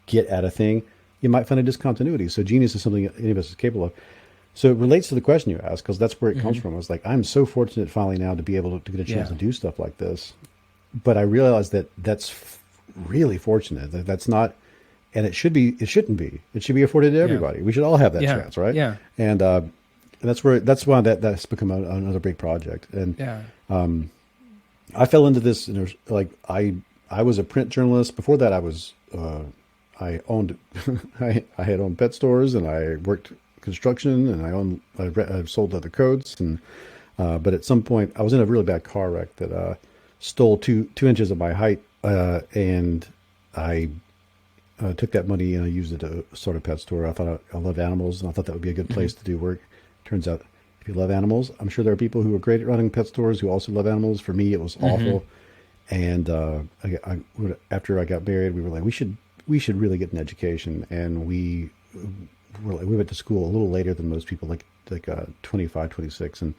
[SPEAKER 2] get at a thing, you might find a discontinuity. So genius is something any of us is capable of. So it relates to the question you asked, because that's where it comes from. I was like, I'm so fortunate finally now to be able to get a chance to do stuff like this. But I realized that that's really fortunate. That's not, and it shouldn't be. It should be afforded to everybody. We should all have that chance, right?
[SPEAKER 1] Yeah.
[SPEAKER 2] And that's why that's become another big project. And I fell into this, like I was a print journalist. Before that, I owned I had owned pet stores, and I worked construction, and I sold leather coats, and but at some point I was in a really bad car wreck that stole two inches of my height, and I took that money and I used it to start a pet store. I thought I love animals, and I thought that would be a good place to do work. Turns out, if you love animals, I'm sure there are people who are great at running pet stores who also love animals. For me, it was awful. And after I got married, we were like, we should really get an education, and we went to school a little later than most people, like 25, 26, and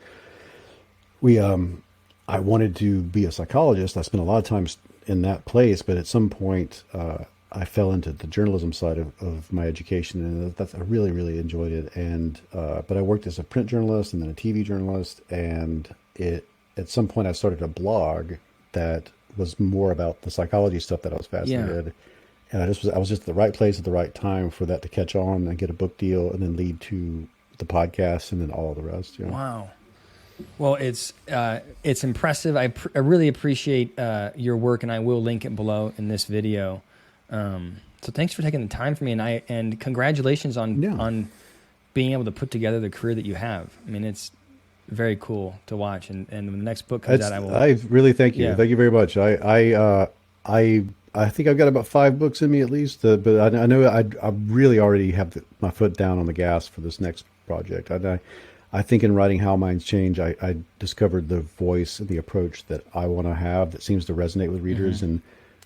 [SPEAKER 2] I wanted to be a psychologist. I spent a lot of time in that place, but at some point I fell into the journalism side of my education, and I really, really enjoyed it. And but I worked as a print journalist and then a TV journalist, and at some point I started a blog that was more about the psychology stuff that I was fascinated. And I was just at the right place at the right time for that to catch on and get a book deal, and then lead to the podcast and then all of the rest.
[SPEAKER 1] Wow. Well, it's impressive. I really appreciate your work, and I will link it below in this video. So thanks for taking the time for me, and congratulations on being able to put together the career that you have. I mean, it's very cool to watch. And when the next book comes out, I
[SPEAKER 2] really thank you. Yeah. Thank you very much. I think I've got about 5 books in me at least, but I know I really already have my foot down on the gas for this next project. I think in writing How Minds Change, I discovered the voice and the approach that I want to have that seems to resonate with readers, and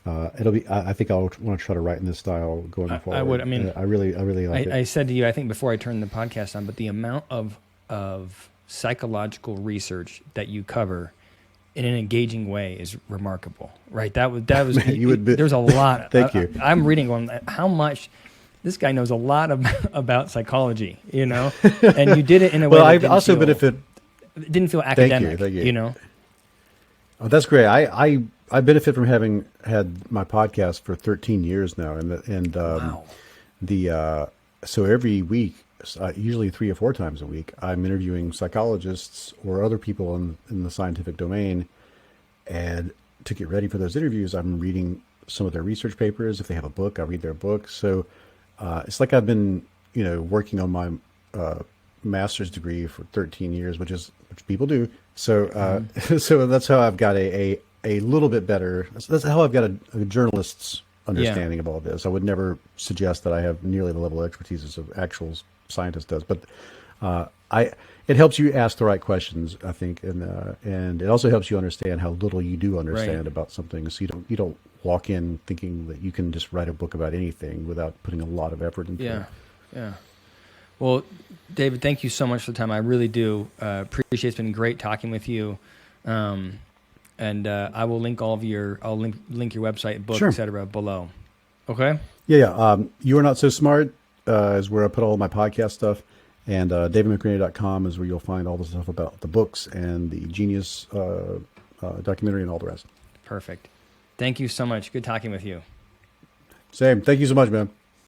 [SPEAKER 2] I think I'll want to try to write in this style going forward.
[SPEAKER 1] I would. I mean,
[SPEAKER 2] I really like it.
[SPEAKER 1] I said to you, I think before I turned the podcast on, but the amount of psychological research that you cover in an engaging way is remarkable, right? That was there's a lot.
[SPEAKER 2] Thank you.
[SPEAKER 1] I'm reading going, how much this guy knows a lot about psychology, and you did it in a way that didn't feel academic.
[SPEAKER 2] Thank you.
[SPEAKER 1] Oh,
[SPEAKER 2] that's great. I benefit from having had my podcast for 13 years now, wow. So every week, usually 3 or 4 times a week, I'm interviewing psychologists or other people in the scientific domain. And to get ready for those interviews, I'm reading some of their research papers. If they have a book, I read their book. So it's like I've been, working on my master's degree for 13 years, which people do. So so that's how I've got a little bit better. That's how I've got a journalist's understanding of all this. I would never suggest that I have nearly the level of expertise as an actual scientist does, but it helps you ask the right questions, I think, and it also helps you understand how little you do understand about something, so you don't walk in thinking that you can just write a book about anything without putting a lot of effort into it.
[SPEAKER 1] Yeah. Well, David, thank you so much for the time. I really do appreciate it. It's been great talking with you. And I will link I'll link your website, book, etc. below. Okay?
[SPEAKER 2] Yeah. You Are Not So Smart is where I put all my podcast stuff. And davidmcraney.com is where you'll find all the stuff about the books and the Genius documentary and all the rest.
[SPEAKER 1] Perfect. Thank you so much. Good talking with you.
[SPEAKER 2] Same. Thank you so much, man.